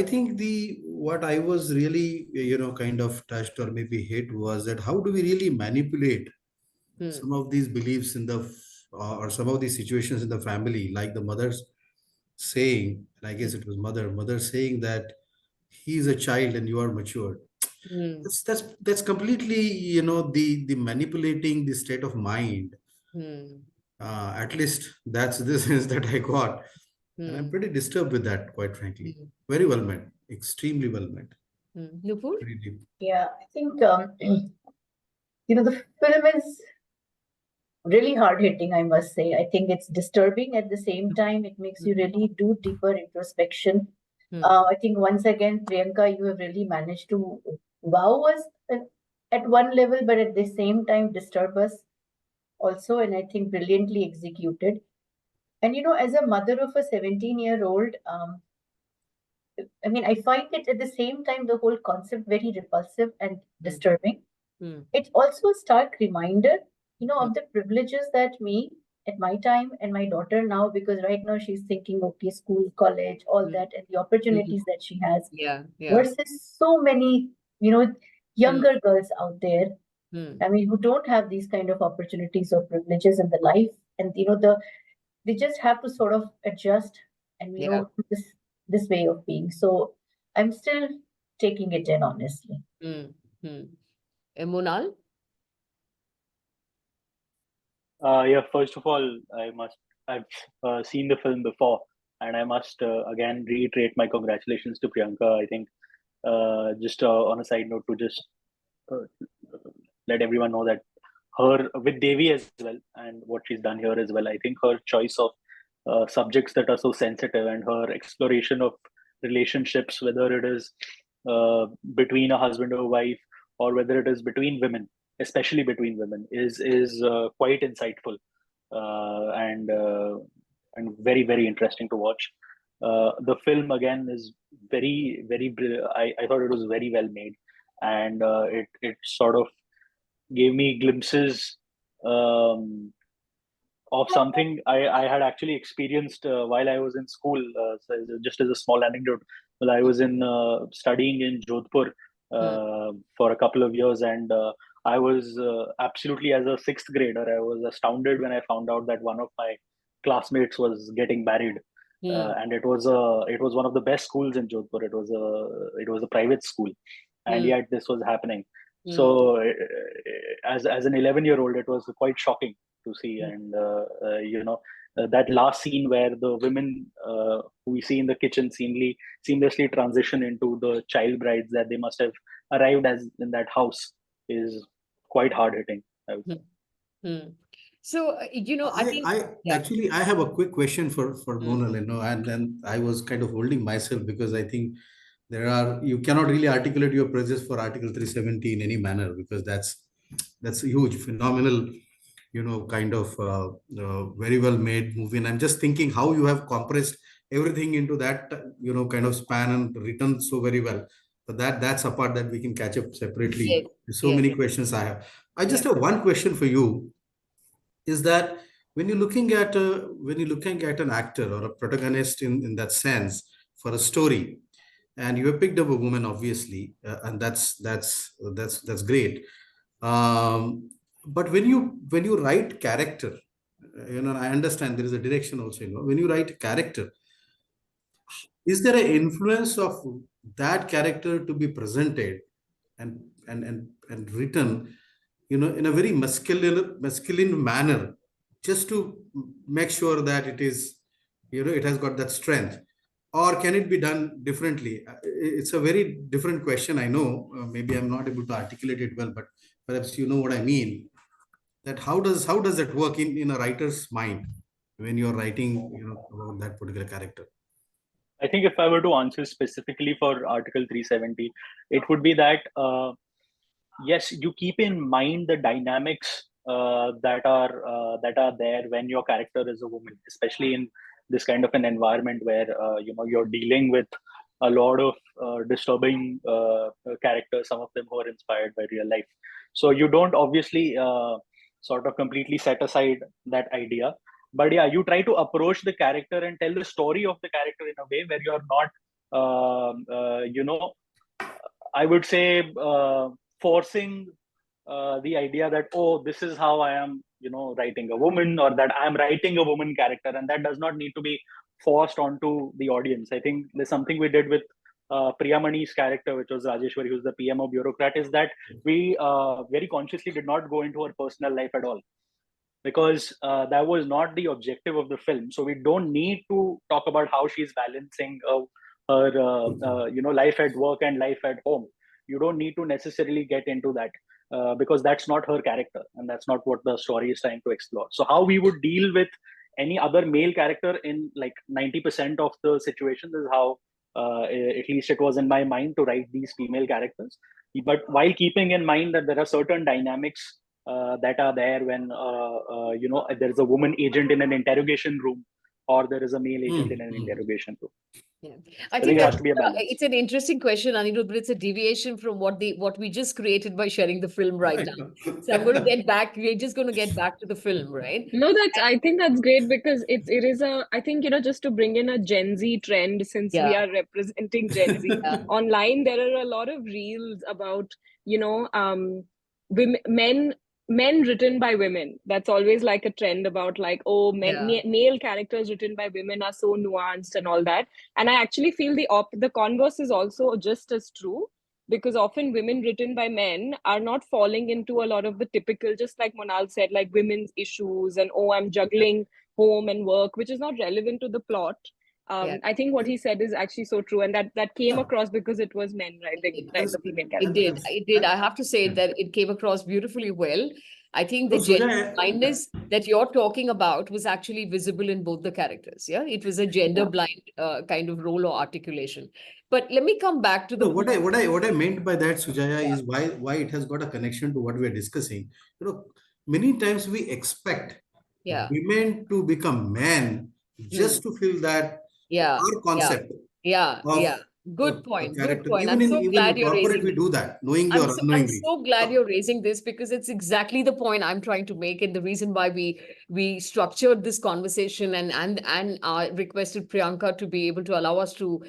think the what I was really kind of touched or maybe hit was that how do we really manipulate Hmm. some of these beliefs in the or some of these situations in the family, like the mother's saying, and I guess it was mother saying that he is a child and you are matured. Hmm. That's completely the manipulating the state of mind. Hmm. At least that's the sense that I got, and I'm Hmm. pretty disturbed with that, quite frankly. Hmm. Very well meant, extremely well meant, Hmm. Nupur? very deep. Yeah, I think the film is really hard hitting, I must say. I think it's disturbing at the same time. It makes you really do deeper introspection. Hmm. I think once again, Priyanka, you have really managed to wow us at one level, but at the same time disturb us also, and I think brilliantly executed. And as a mother of a 17-year-old, I mean, I find it at the same time the whole concept very repulsive and disturbing. Hmm. It's also a stark reminder, Hmm. of the privileges that me at my time and my daughter now, because right now she's thinking, okay, school, college, all Hmm. that, and the opportunities that she has Yeah, yeah. versus so many, younger girls out there. Hmm. I mean, who don't have these kind of opportunities or privileges in the life, and they just have to sort of adjust and Yeah. this way of being. So I'm still taking it in, honestly. Hmm. Hmm. Monal? Yeah, first of all, I've seen the film before, and I must again reiterate my congratulations to Priyanka. I think just on a side note to just uh, let everyone know that her with Devi as well and what she's done here as well. I think her choice of subjects that are so sensitive and her exploration of relationships, whether it is between a husband or wife or whether it is between women, especially between women, is quite insightful and very very interesting to watch. The film again is I thought it was very well made, and it sort of gave me glimpses um, of something I had actually experienced while I was in school. So just as a small anecdote, well, I was in studying in Jodhpur Hmm. for a couple of years, and I was absolutely, as a sixth grader, I was astounded when I found out that one of my classmates was getting married. Hmm. And it was one of the best schools in Jodhpur. It was a private school, and Hmm. yet this was happening. Hmm. So, as an 11-year-old, it was quite shocking to see. And that last scene where the women who we see in the kitchen seamlessly transition into the child brides that they must have arrived as in that house is quite hard hitting, I would say. Hmm. So, I think, I yeah. actually I have a quick question for Hmm. Monal, and then I was kind of holding myself because I think you cannot really articulate your praises for Article 370 in any manner, because that's a huge, phenomenal, kind of very well made movie. And I'm just thinking how you have compressed everything into that, kind of span and written so very well. But that's a part that we can catch up separately. Yes, There's so yes, many questions I have. I yeah. just have one question for you, is that when you're looking at an actor or a protagonist in that sense for a story, and you have picked up a woman, obviously, and that's great. But when you write character, I understand there is a direction also. When you write character, is there an influence of that character to be presented and written in a very masculine manner, just to make sure that it is, it has got that strength? Or can it be done differently? It's a very different question. I know, maybe I'm not able to articulate it well, but perhaps you know what I mean. That how does that work in a writer's mind when you're writing, about that particular character? I think if I were to answer specifically for Article 370, it would be that yes, you keep in mind the dynamics that are there when your character is a woman, especially in this kind of an environment where you're dealing with a lot of disturbing characters, some of them who are inspired by real life. So you don't obviously sort of completely set aside that idea, but yeah, you try to approach the character and tell the story of the character in a way where you're not I would say forcing the idea that, oh, this is how I am, writing a woman, or that I'm writing a woman character, and that does not need to be forced onto the audience. I think there's something we did with Priyamani's character, which was Rajeshwari, who's the PMO bureaucrat, is that we very consciously did not go into her personal life at all, because that was not the objective of the film. So we don't need to talk about how she's balancing her life at work and life at home. You don't need to necessarily get into that because that's not her character, and that's not what the story is trying to explore. So how we would deal with any other male character in like 90% of the situations is how at least it was in my mind to write these female characters, but while keeping in mind that there are certain dynamics that are there when there is a woman agent in an interrogation room, or there is a male agent in an interrogation room. Yeah, I think think it has that's to be a balance. it's an interesting question, Aniruddha, but it's a deviation from what we just created by sharing the film right now. So I'm going to get back. We're just going to get back to the film, right? No, I think that's great, because it is I think, just to bring in a Gen Z trend, since we Yeah. are representing Gen Z Yeah. online, there are a lot of reels about, women, men written by women. That's always like a trend about like, oh, male characters written by women are so nuanced and all that. And I actually feel the converse is also just as true, because often women written by men are not falling into a lot of the typical, just like Monal said, like women's issues and, oh, I'm juggling home and work, which is not relevant to the plot. I think what he said is actually so true, and that came across because it was men writing the female characters. It did. I have to say that it came across beautifully well. I think the gender blindness that you're talking about was actually visible in both the characters. Yeah, it was a gender blind kind of role or articulation. But let me come back to the what I meant by that, Sujaya, is why it has got a connection to what we are discussing. Many times we expect women to become men just to feel that our concept of Good point. Good character. point. Even in You're corporate, raising we this. do that, knowingly or I'm unknowingly. so glad you're raising this, because it's exactly the point I'm trying to make, and the reason why we structured this conversation and requested Priyanka to be able to allow us to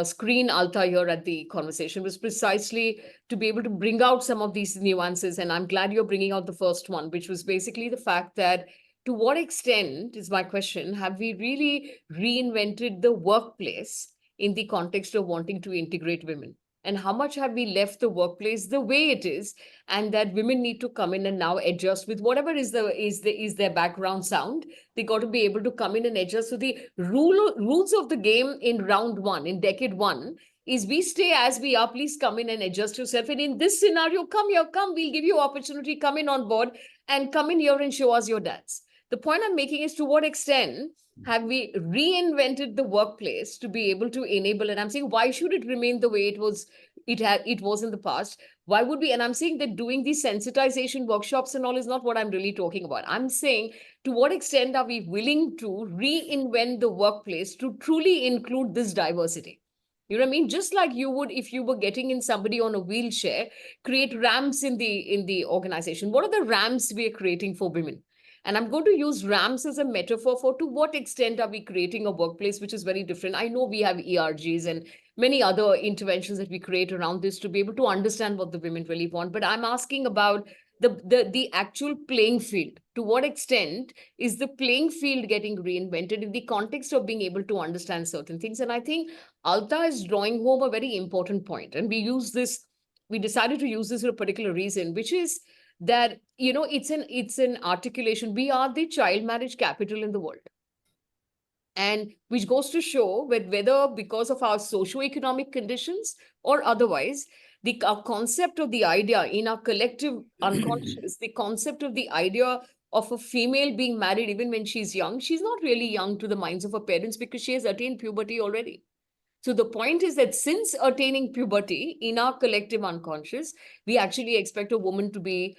screen Alta here at the conversation was precisely to be able to bring out some of these nuances. And I'm glad you're bringing out the first one, which was basically the fact that, to what extent, is my question, have we really reinvented the workplace in the context of wanting to integrate women? And how much have we left the workplace the way it is, and that women need to come in and now adjust with whatever is their background sound? They got to be able to come in and adjust. So the rules of the game in round one, in decade one, is we stay as we are. Please come in and adjust yourself. And in this scenario, come here, we'll give you opportunity, come in on board and come in here and show us your dance. The point I'm making is, to what extent have we reinvented the workplace to be able to enable? And I'm saying, why should it remain the way it was in the past? Why would we? And I'm saying that doing these sensitization workshops and all is not what I'm really talking about. I'm saying, to what extent are we willing to reinvent the workplace to truly include this diversity? You know what I mean? Just like you would, if you were getting in somebody on a wheelchair, create ramps in the organization. What are the ramps we are creating for women? And I'm going to use ramps as a metaphor for, to what extent are we creating a workplace which is very different? I know we have ERGs and many other interventions that we create around this to be able to understand what the women really want. But I'm asking about the actual playing field. To what extent is the playing field getting reinvented in the context of being able to understand certain things? And I think Alta is drawing home a very important point. And we decided to use this for a particular reason, which is that, you know, it's an articulation. We are the child marriage capital in the world. And which goes to show whether because of our socioeconomic conditions or otherwise, the concept of the idea in our collective unconscious, the concept of the idea of a female being married even when she's young, she's not really young to the minds of her parents because she has attained puberty already. So the point is that since attaining puberty in our collective unconscious, we actually expect a woman to be,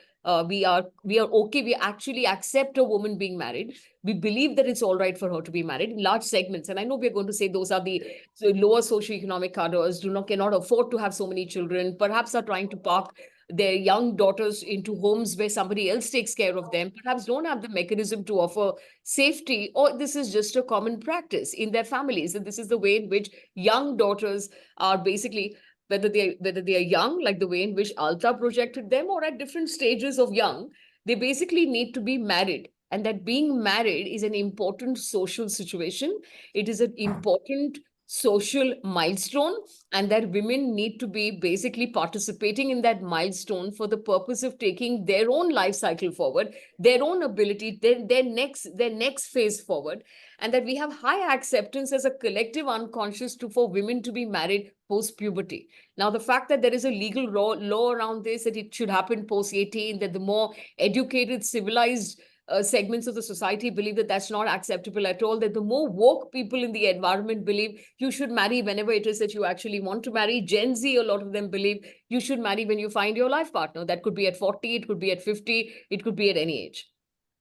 we are okay, we actually accept a woman being married. We believe that it's all right for her to be married in large segments. And I know we're going to say those are the lower socioeconomic cadres, cannot afford to have so many children, perhaps are trying to park their young daughters into homes where somebody else takes care of them, perhaps don't have the mechanism to offer safety, or this is just a common practice in their families. And this is the way in which young daughters are basically, whether they are young, like the way in which Alta projected them, or at different stages of young, they basically need to be married. And that being married is an important social situation. It is an important social milestone, and that women need to be basically participating in that milestone for the purpose of taking their own life cycle forward, their own ability, their next phase forward, and that we have high acceptance as a collective unconscious for women to be married post puberty. Now, the fact that there is a legal law around this, that it should happen post 18, that the more educated, civilized segments of the society believe that that's not acceptable at all, that the more woke people in the environment believe you should marry whenever it is that you actually want to marry. Gen Z, a lot of them believe you should marry when you find your life partner. That could be at 40, it could be at 50, it could be at any age.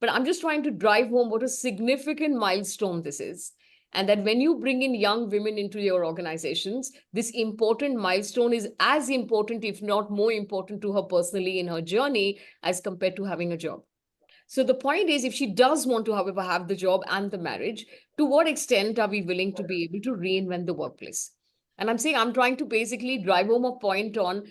But I'm just trying to drive home what a significant milestone this is. And that when you bring in young women into your organizations, this important milestone is as important, if not more important, to her personally in her journey as compared to having a job. So the point is, if she does want to, however, have the job and the marriage, to what extent are we willing to be able to reinvent the workplace? And I'm saying, I'm trying to basically drive home a point on,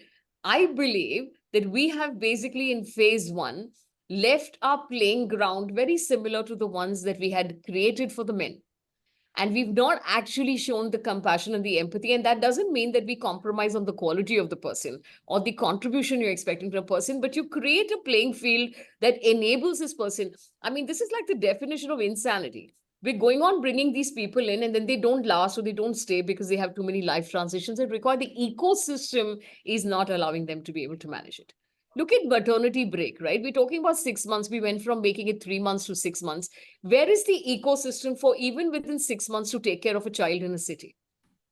I believe that we have basically in phase one, left our playing ground very similar to the ones that we had created for the men. And we've not actually shown the compassion and the empathy. And that doesn't mean that we compromise on the quality of the person or the contribution you're expecting from a person, but you create a playing field that enables this person. I mean, this is like the definition of insanity. We're going on bringing these people in, and then they don't last or they don't stay because they have too many life transitions that require the ecosystem is not allowing them to be able to manage it. Look at maternity break, right? We're talking about 6 months. We went from making it 3 months to 6 months. Where is the ecosystem for even within 6 months to take care of a child in a city?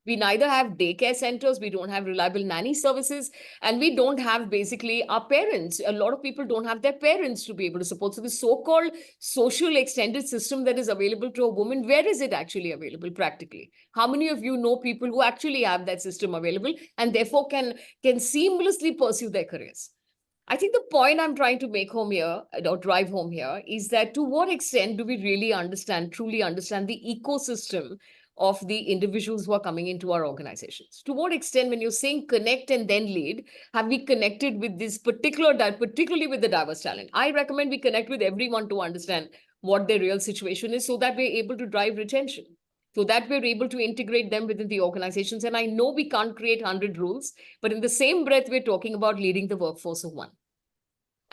We neither have daycare centers, we don't have reliable nanny services, and we don't have basically our parents. A lot of people don't have their parents to be able to support. So the so-called social extended system that is available to a woman, where is it actually available practically? How many of you know people who actually have that system available and therefore can seamlessly pursue their careers? I think the point I'm trying to make home here, or drive home here, is that to what extent do we really truly understand the ecosystem of the individuals who are coming into our organizations? To what extent, when you're saying connect and then lead, have we connected with this particularly with the diverse talent? I recommend we connect with everyone to understand what their real situation is so that we're able to drive retention, so that we're able to integrate them within the organizations. And I know we can't create 100 rules, but in the same breath, we're talking about leading the workforce of one.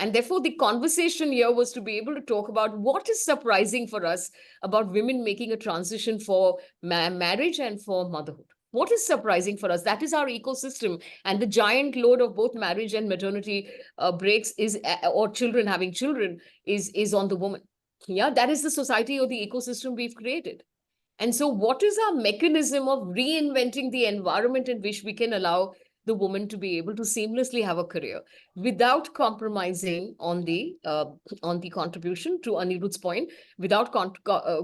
And therefore, the conversation here was to be able to talk about what is surprising for us about women making a transition for marriage and for motherhood. What is surprising for us? That is our ecosystem. And the giant load of both marriage and maternity breaks is, or children having children, is on the woman. Yeah, that is the society or the ecosystem we've created. And so what is our mechanism of reinventing the environment in which we can allow the woman to be able to seamlessly have a career without compromising on the contribution, to Aniruddha's point, without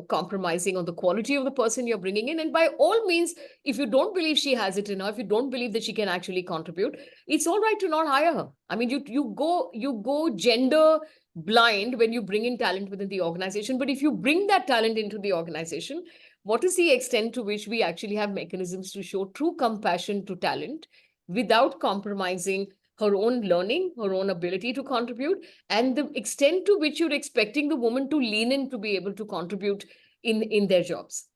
compromising on the quality of the person you're bringing in? And by all means, if you don't believe she has it in her, if you don't believe that she can actually contribute, it's all right to not hire her. I mean, you go gender blind when you bring in talent within the organization. But if you bring that talent into the organization, what is the extent to which we actually have mechanisms to show true compassion to talent without compromising her own learning, her own ability to contribute, and the extent to which you're expecting the woman to lean in to be able to contribute in their jobs?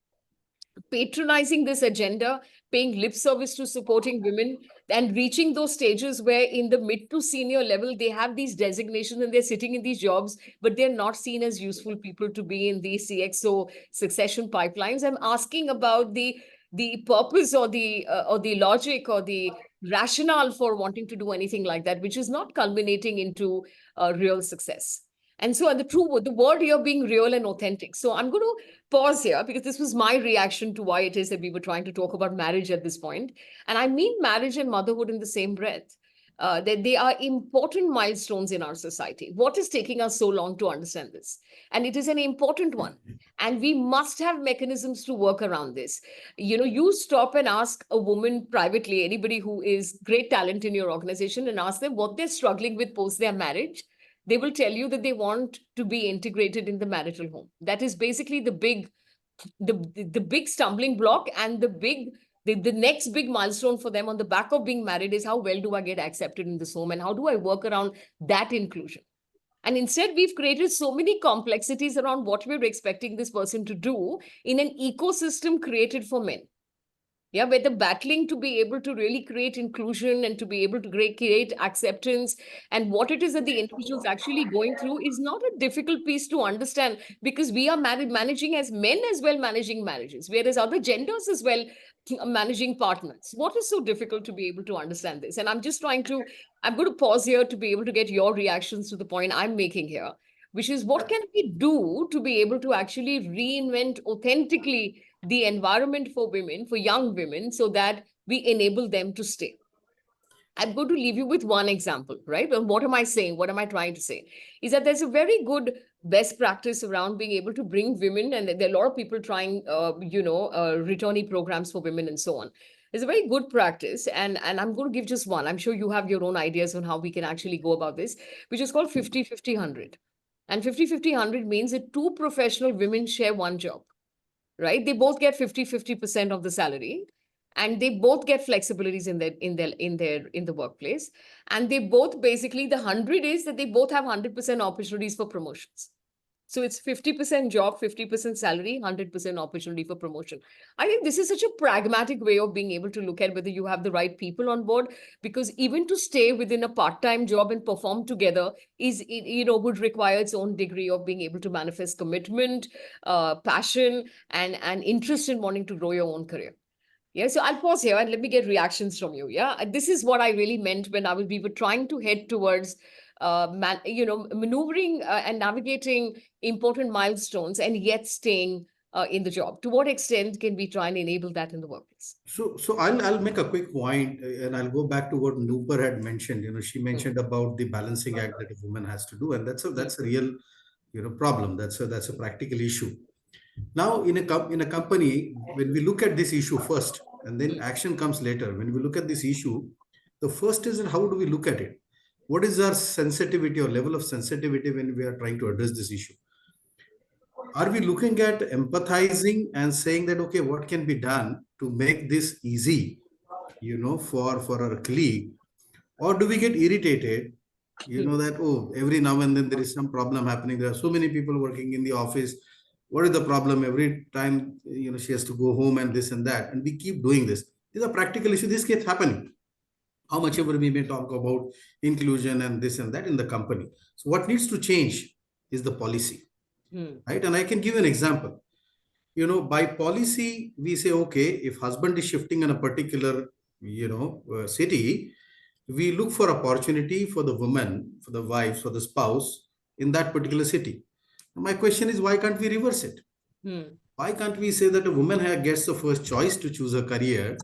patronizing this agenda, paying lip service to supporting women, and reaching those stages where in the mid to senior level, they have these designations and they're sitting in these jobs, but they're not seen as useful people to be in the CXO succession pipelines. I'm asking about the purpose or the logic or the rationale for wanting to do anything like that, which is not culminating into real success. And so, the word here being real and authentic. So I'm going to pause here because this was my reaction to why it is that we were trying to talk about marriage at this point. And I mean marriage and motherhood in the same breath. That they are important milestones in our society. What is taking us so long to understand this? And it is an important one. And we must have mechanisms to work around this. You stop and ask a woman privately, anybody who is great talent in your organization, and ask them what they're struggling with post their marriage. They will tell you that they want to be integrated in the marital home. That is basically the big stumbling block, and the next big milestone for them on the back of being married is how well do I get accepted in this home and how do I work around that inclusion. And instead, we've created so many complexities around what we're expecting this person to do in an ecosystem created for men. Yeah, where the battling to be able to really create inclusion and to be able to create acceptance and what it is that the individual's actually going through is not a difficult piece to understand, because we are managing as men as well, managing marriages, whereas other genders as well managing partners. What is so difficult to be able to understand this? And I'm going to pause here to be able to get your reactions to the point I'm making here, which is what can we do to be able to actually reinvent authentically the environment for women, for young women, so that we enable them to stay. I'm going to leave you with one example, right? And what am I saying? What am I trying to say? Is that there's a very good best practice around being able to bring women, and there are a lot of people trying, returnee programs for women and so on. It's a very good practice, and I'm going to give just one. I'm sure you have your own ideas on how we can actually go about this, which is called 50-50-100. And 50-50-100 means that two professional women share one job. Right? They both get 50% of the salary, and they both get flexibilities in the workplace. And they both basically, the 100 is that they both have 100% opportunities for promotions. So it's 50% job, 50% salary, 100% opportunity for promotion. I think this is such a pragmatic way of being able to look at whether you have the right people on board, because even to stay within a part-time job and perform together would require its own degree of being able to manifest commitment, passion, and interest in wanting to grow your own career. Yeah, so I'll pause here and let me get reactions from you. Yeah, this is what I really meant when we were trying to head towards maneuvering and navigating important milestones and yet staying in the job. To what extent can we try and enable that in the workplace? So I'll make a quick point, and I'll go back to what Nupur had mentioned. She mentioned about the balancing act that a woman has to do, and that's a real problem. That's a practical issue. Now, in a company, when we look at this issue first, and then action comes later. When we look at this issue, the first is how do we look at it? What is our sensitivity or level of sensitivity when we are trying to address this issue? Are we looking at empathizing and saying that, okay, what can be done to make this easy, for our colleague? Or do we get irritated, that, oh, every now and then there is some problem happening. There are so many people working in the office. What is the problem? Every time, she has to go home and this and that. And we keep doing this. These are practical issues. This keeps happening. How much ever we may talk about inclusion and this and that in the company. So what needs to change is the policy, right? And I can give an example. By policy, we say, okay, if husband is shifting in a particular, city, we look for opportunity for the woman, for the wife, for the spouse in that particular city. My question is, why can't we reverse it? Why can't we say that a woman gets the first choice to choose a career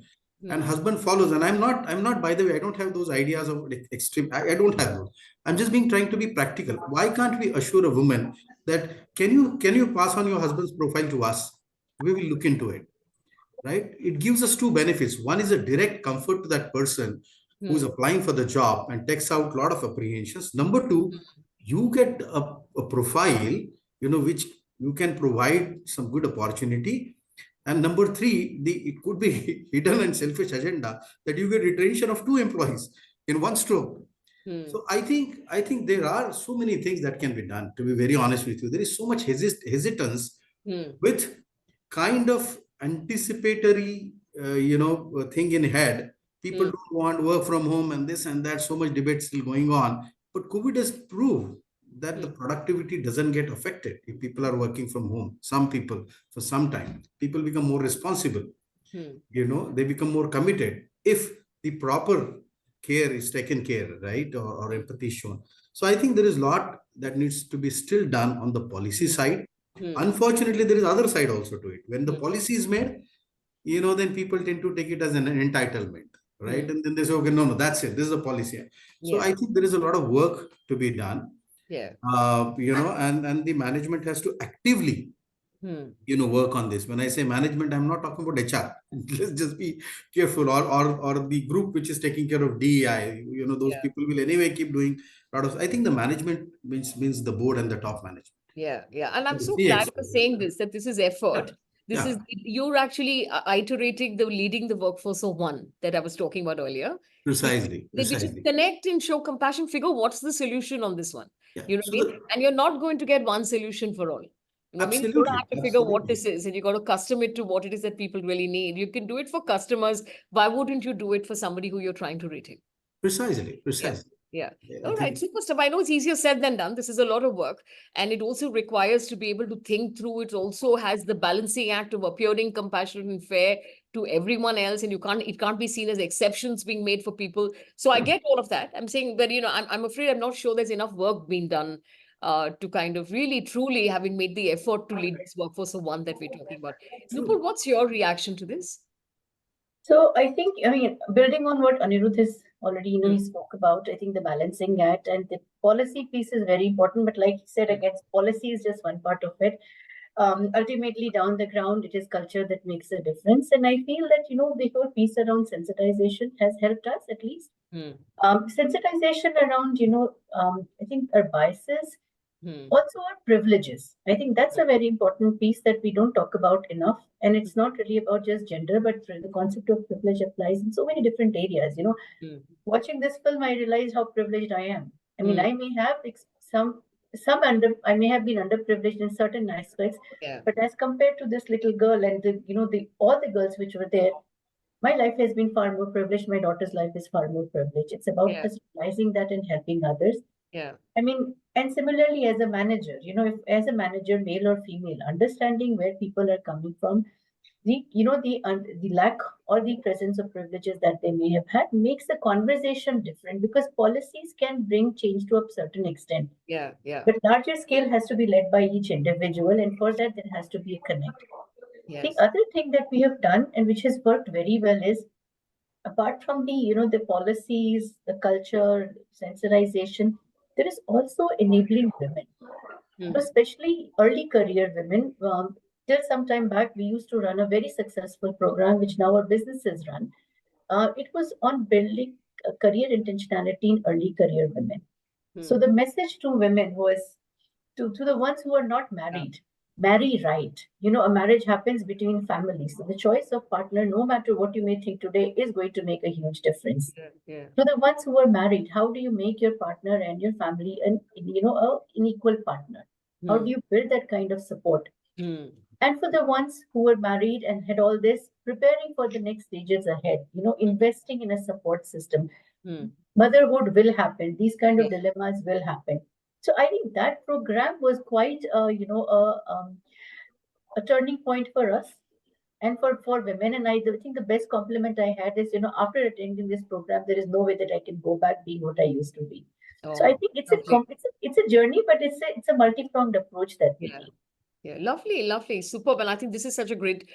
and husband follows? And I'm not, by the way, I don't have those ideas of extreme. I don't have those. I'm just trying to be practical. Why can't we assure a woman that can you pass on your husband's profile to us? We will look into it, right? It gives us two benefits. One is a direct comfort to that person who's applying for the job and takes out a lot of apprehensions. Number two, you get a profile, which you can provide some good opportunity. And number three, it could be hidden and selfish agenda that you get retention of two employees in one stroke. So I think there are so many things that can be done. To be very honest with you, there is so much hesitance with kind of anticipatory, thing in head. People don't want work from home and this and that. So much debate still going on. But COVID has proved that the productivity doesn't get affected if people are working from home. Some people, for some time, people become more responsible. They become more committed if the proper care is taken care, right? Or empathy shown. So I think there is a lot that needs to be still done on the policy side. Unfortunately, there is other side also to it. When the policy is made, then people tend to take it as an entitlement, right? And then they say, okay, no, that's it. This is the policy. So I think there is a lot of work to be done. And the management has to actively, work on this. When I say management, I'm not talking about HR. Let's just be careful. Or the group which is taking care of DEI, those people will anyway keep doing a lot of. I think the management means the board and the top management. And I'm so The glad CX. you're saying this, that this is effort. This is, you're actually iterating leading the workforce of one that I was talking about earlier. Precisely. Which is connect and show compassion, figure what's the solution on this one. You know what I mean? And you're not going to get one solution for all. You know what I mean? You don't have to figure what this is, and you got to custom it to what it is that people really need. You can do it for customers. Why wouldn't you do it for somebody who you're trying to retain? Precisely. All right, super stuff. I know it's easier said than done. This is a lot of work, and it also requires to be able to think through. It also has the balancing act of appearing compassionate and fair to everyone else, and it can't be seen as exceptions being made for people. So I get all of that. I'm saying, but I'm afraid I'm not sure there's enough work being done to kind of really truly having made the effort to lead this workforce of one that we're talking about. Nupur, what's your reaction to this? So I think, building on what Aniruddha has already, he spoke about, I think the balancing act and the policy piece is very important. But like he said, again, policy is just one part of it. Ultimately, down the ground, it is culture that makes a difference. And I feel that, the whole piece around sensitization has helped us at least. Sensitization around, I think our biases, also our privileges. I think that's a very important piece that we don't talk about enough. And it's not really about just gender, but the concept of privilege applies in so many different areas. Watching this film, I realized how privileged I am. I mean, I may have I may have been underprivileged in certain aspects, but as compared to this little girl and all the girls which were there, my life has been far more privileged. My daughter's life is far more privileged. It's about us realizing that and helping others. I mean, and similarly as a manager, if as a manager, male or female, understanding where people are coming from, the lack or the presence of privileges that they may have had makes the conversation different, because policies can bring change to a certain extent. But larger scale has to be led by each individual, and for that there has to be a connect. The other thing that we have done and which has worked very well is, apart from the policies, the culture, sensitization, there is also enabling women, especially early career women. Till some time back, we used to run a very successful program, which now our businesses run. It was on building career intentionality in early career women. So the message to women was to the ones who are not married, marry right. A marriage happens between families. So the choice of partner, no matter what you may think today, is going to make a huge difference. To the ones who are married, how do you make your partner and your family an equal partner? How do you build that kind of support? And for the ones who were married and had all this, preparing for the next stages ahead, investing in a support system. Motherhood will happen. These kind of dilemmas will happen. So I think that program was quite, a turning point for us and for women. And I think the best compliment I had is, after attending this program, there is no way that I can go back being what I used to be. So I think it's a journey, but it's a multi-pronged approach that we need. Lovely, superb. And I think this is such a great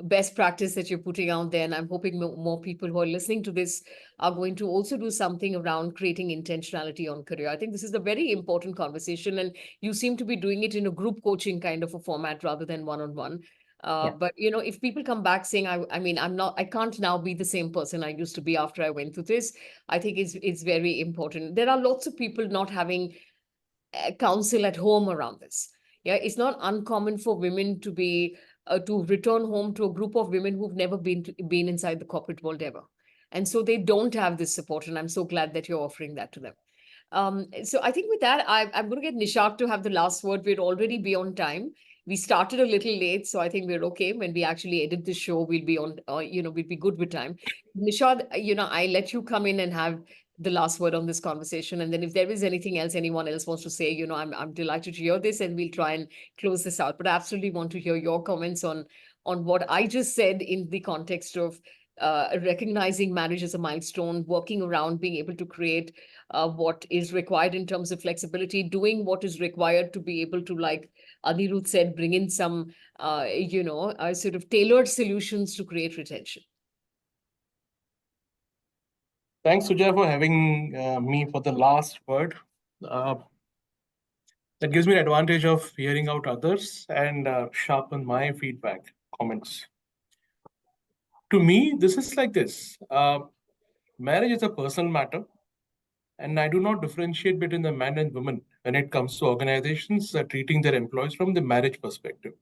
best practice that you're putting out there. And I'm hoping more people who are listening to this are going to also do something around creating intentionality on career. I think this is a very important conversation, and you seem to be doing it in a group coaching kind of a format rather than one-on-one. But if people come back saying, I can't now be the same person I used to be after I went through this, I think it's very important. There are lots of people not having counsel at home around this. It's not uncommon for women to be to return home to a group of women who've never been inside the corporate world ever, and so they don't have this support. And I'm so glad that you're offering that to them. So I think with that, I'm going to get Nishad to have the last word. We're already beyond time. we started a little late, so I think we're okay. When we actually edit the show, we'll be on, we'll be good with time. Nishad, I let you come in and have the last word on this conversation. And then if there is anything else anyone else wants to say, I'm delighted to hear this, and we'll try and close this out. But I absolutely want to hear your comments on what I just said in the context of recognizing marriage as a milestone, working around being able to create what is required in terms of flexibility, doing what is required to be able to, like Aniruddha said, bring in some, sort of tailored solutions to create retention. Thanks, Sujay, for having me for the last word. That gives me the advantage of hearing out others and sharpen my feedback, comments. To me, this is like this. Marriage is a personal matter, and I do not differentiate between the man and woman when it comes to organizations treating their employees from the marriage perspective.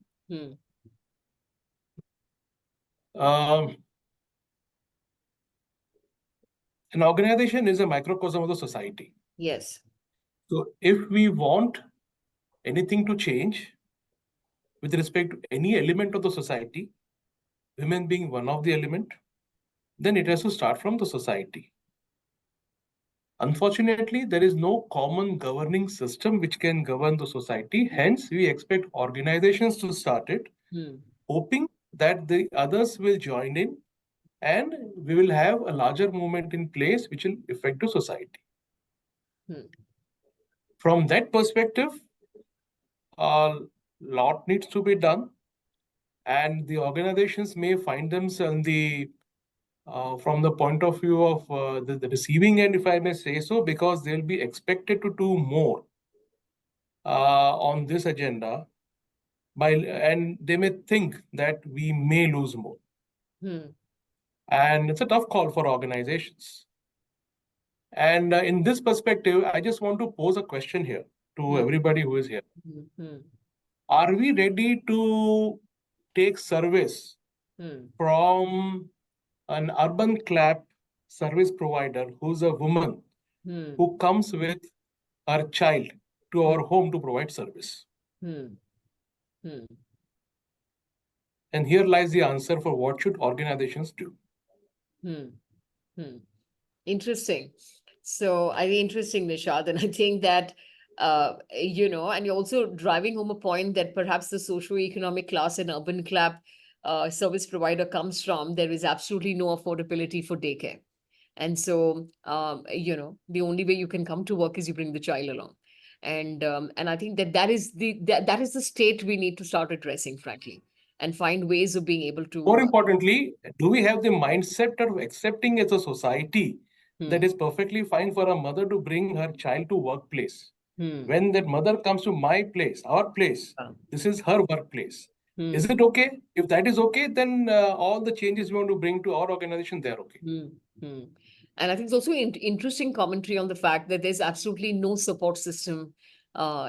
An organization is a microcosm of the society. Yes. So if we want anything to change with respect to any element of the society, women being one of the element, then it has to start from the society. Unfortunately, there is no common governing system which can govern the society. Hence, we expect organizations to start it, hoping that the others will join in and we will have a larger movement in place which will affect the society. From that perspective, a lot needs to be done, and the organizations may find themselves from the point of view of the receiving end, if I may say so, because they'll be expected to do more on this agenda, and they may think that we may lose more. And it's a tough call for organizations. And in this perspective, I just want to pose a question here to everybody who is here. Are we ready to take service from an urban clap service provider who's a woman who comes with her child to our home to provide service? And here lies the answer for what should organizations do. Interesting. So I think interesting, Nishad, and I think that and you're also driving home a point that perhaps the socio-economic class and urban clap service provider comes from, there is absolutely no affordability for daycare. And so, the only way you can come to work is you bring the child along. And I think that is the state we need to start addressing, frankly, and find ways of being able to. More importantly, do we have the mindset of accepting as a society that is perfectly fine for a mother to bring her child to workplace? When that mother comes to my place, our place, this is her workplace. Is it okay? If that is okay, then all the changes we want to bring to our organization, they're okay. And I think it's also interesting commentary on the fact that there's absolutely no support system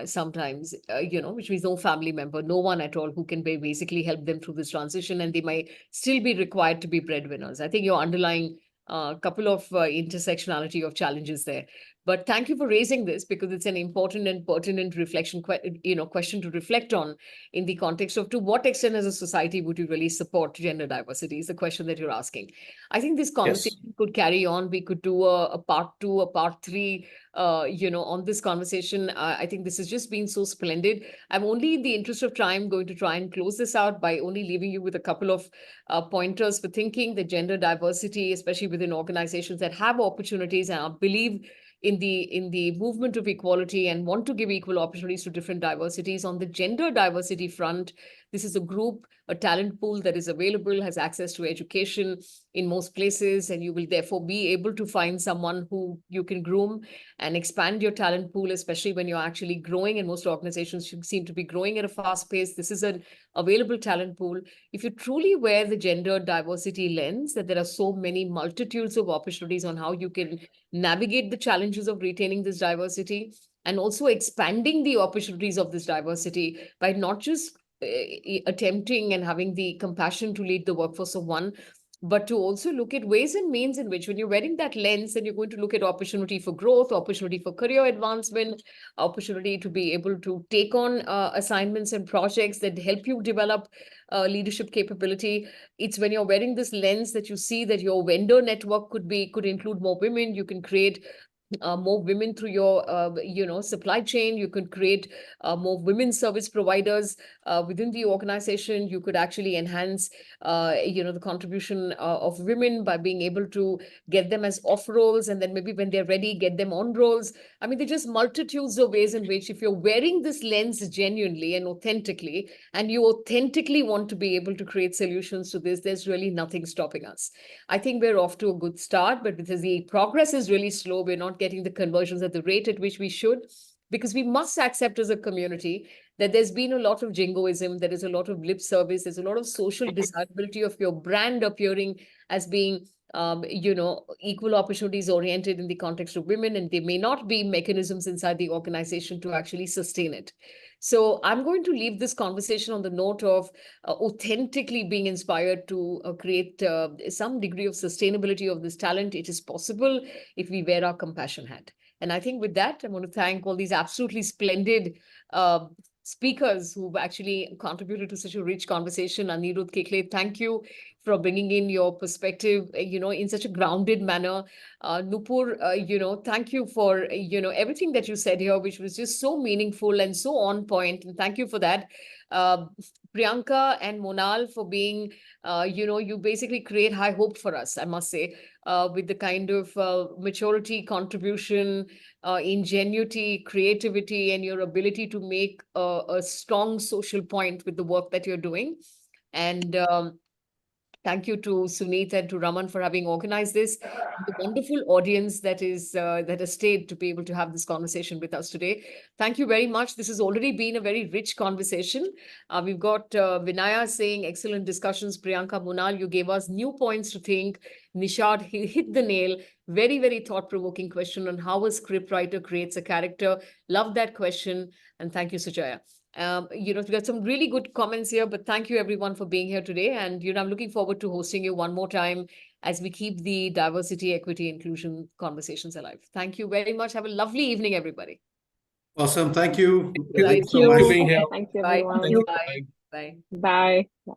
sometimes, which means no family member, no one at all who can basically help them through this transition, and they might still be required to be breadwinners. I think you're underlying a couple of intersectionality of challenges there. But thank you for raising this, because it's an important and pertinent reflection, question to reflect on in the context of to what extent as a society would you really support gender diversity is the question that you're asking. I think this conversation could carry on. We could do a part 2, a part 3, on this conversation. I think this has just been so splendid. I'm only, in the interest of time, going to try and close this out by only leaving you with a couple of pointers for thinking that gender diversity, especially within organizations that have opportunities and believe in the movement of equality and want to give equal opportunities to different diversities. On the gender diversity front, this is a group, a talent pool that is available, has access to education in most places, and you will therefore be able to find someone who you can groom and expand your talent pool, especially when you're actually growing, and most organizations seem to be growing at a fast pace. This is an available talent pool. If you truly wear the gender diversity lens, that there are so many multitudes of opportunities on how you can navigate the challenges of retaining this diversity and also expanding the opportunities of this diversity by not just attempting and having the compassion to lead the workforce of one, but to also look at ways and means in which when you're wearing that lens, then you're going to look at opportunity for growth, opportunity for career advancement, opportunity to be able to take on assignments and projects that help you develop leadership capability. It's when you're wearing this lens that you see that your vendor network could include more women. You can create more women through your supply chain. You could create more women service providers within the organization. You could actually enhance the contribution of women by being able to get them as off roles, and then maybe when they're ready, get them on roles. I mean, there's just multitudes of ways in which, if you're wearing this lens genuinely and authentically, and you authentically want to be able to create solutions to this, there's really nothing stopping us. I think we're off to a good start, but because the progress is really slow, we're not getting the conversions at the rate at which we should, because we must accept as a community that there's been a lot of jingoism, there is a lot of lip service, there's a lot of social desirability of your brand appearing as being equal opportunities oriented in the context of women, and there may not be mechanisms inside the organization to actually sustain it. So I'm going to leave this conversation on the note of authentically being inspired to create some degree of sustainability of this talent. It is possible if we wear our compassion hat. And I think with that, I want to thank all these absolutely splendid speakers who've actually contributed to such a rich conversation. Aniruddha, Khekale, thank you for bringing in your perspective, in such a grounded manner. Nupur, thank you for, everything that you said here, which was just so meaningful and so on point. And thank you for that. Priyanka and Monal for being, you basically create high hope for us, I must say, with the kind of maturity, contribution, ingenuity, creativity, and your ability to make a strong social point with the work that you're doing. And thank you to Suneet and to Raman for having organized this. The wonderful audience that has stayed to be able to have this conversation with us today. Thank you very much. This has already been a very rich conversation. We've got Vinaya saying excellent discussions. Priyanka, Monal, you gave us new points to think. Nishad, he hit the nail. Very, very thought-provoking question on how a scriptwriter creates a character. Love that question. And thank you, Sujaya. We got some really good comments here, but thank you everyone for being here today. And, I'm looking forward to hosting you one more time as we keep the diversity, equity, inclusion conversations alive. Thank you very much. Have a lovely evening, everybody. Awesome. Thank you. Thank so much. you for being here. Thank you, Bye. everyone. you. Bye. Bye. Bye.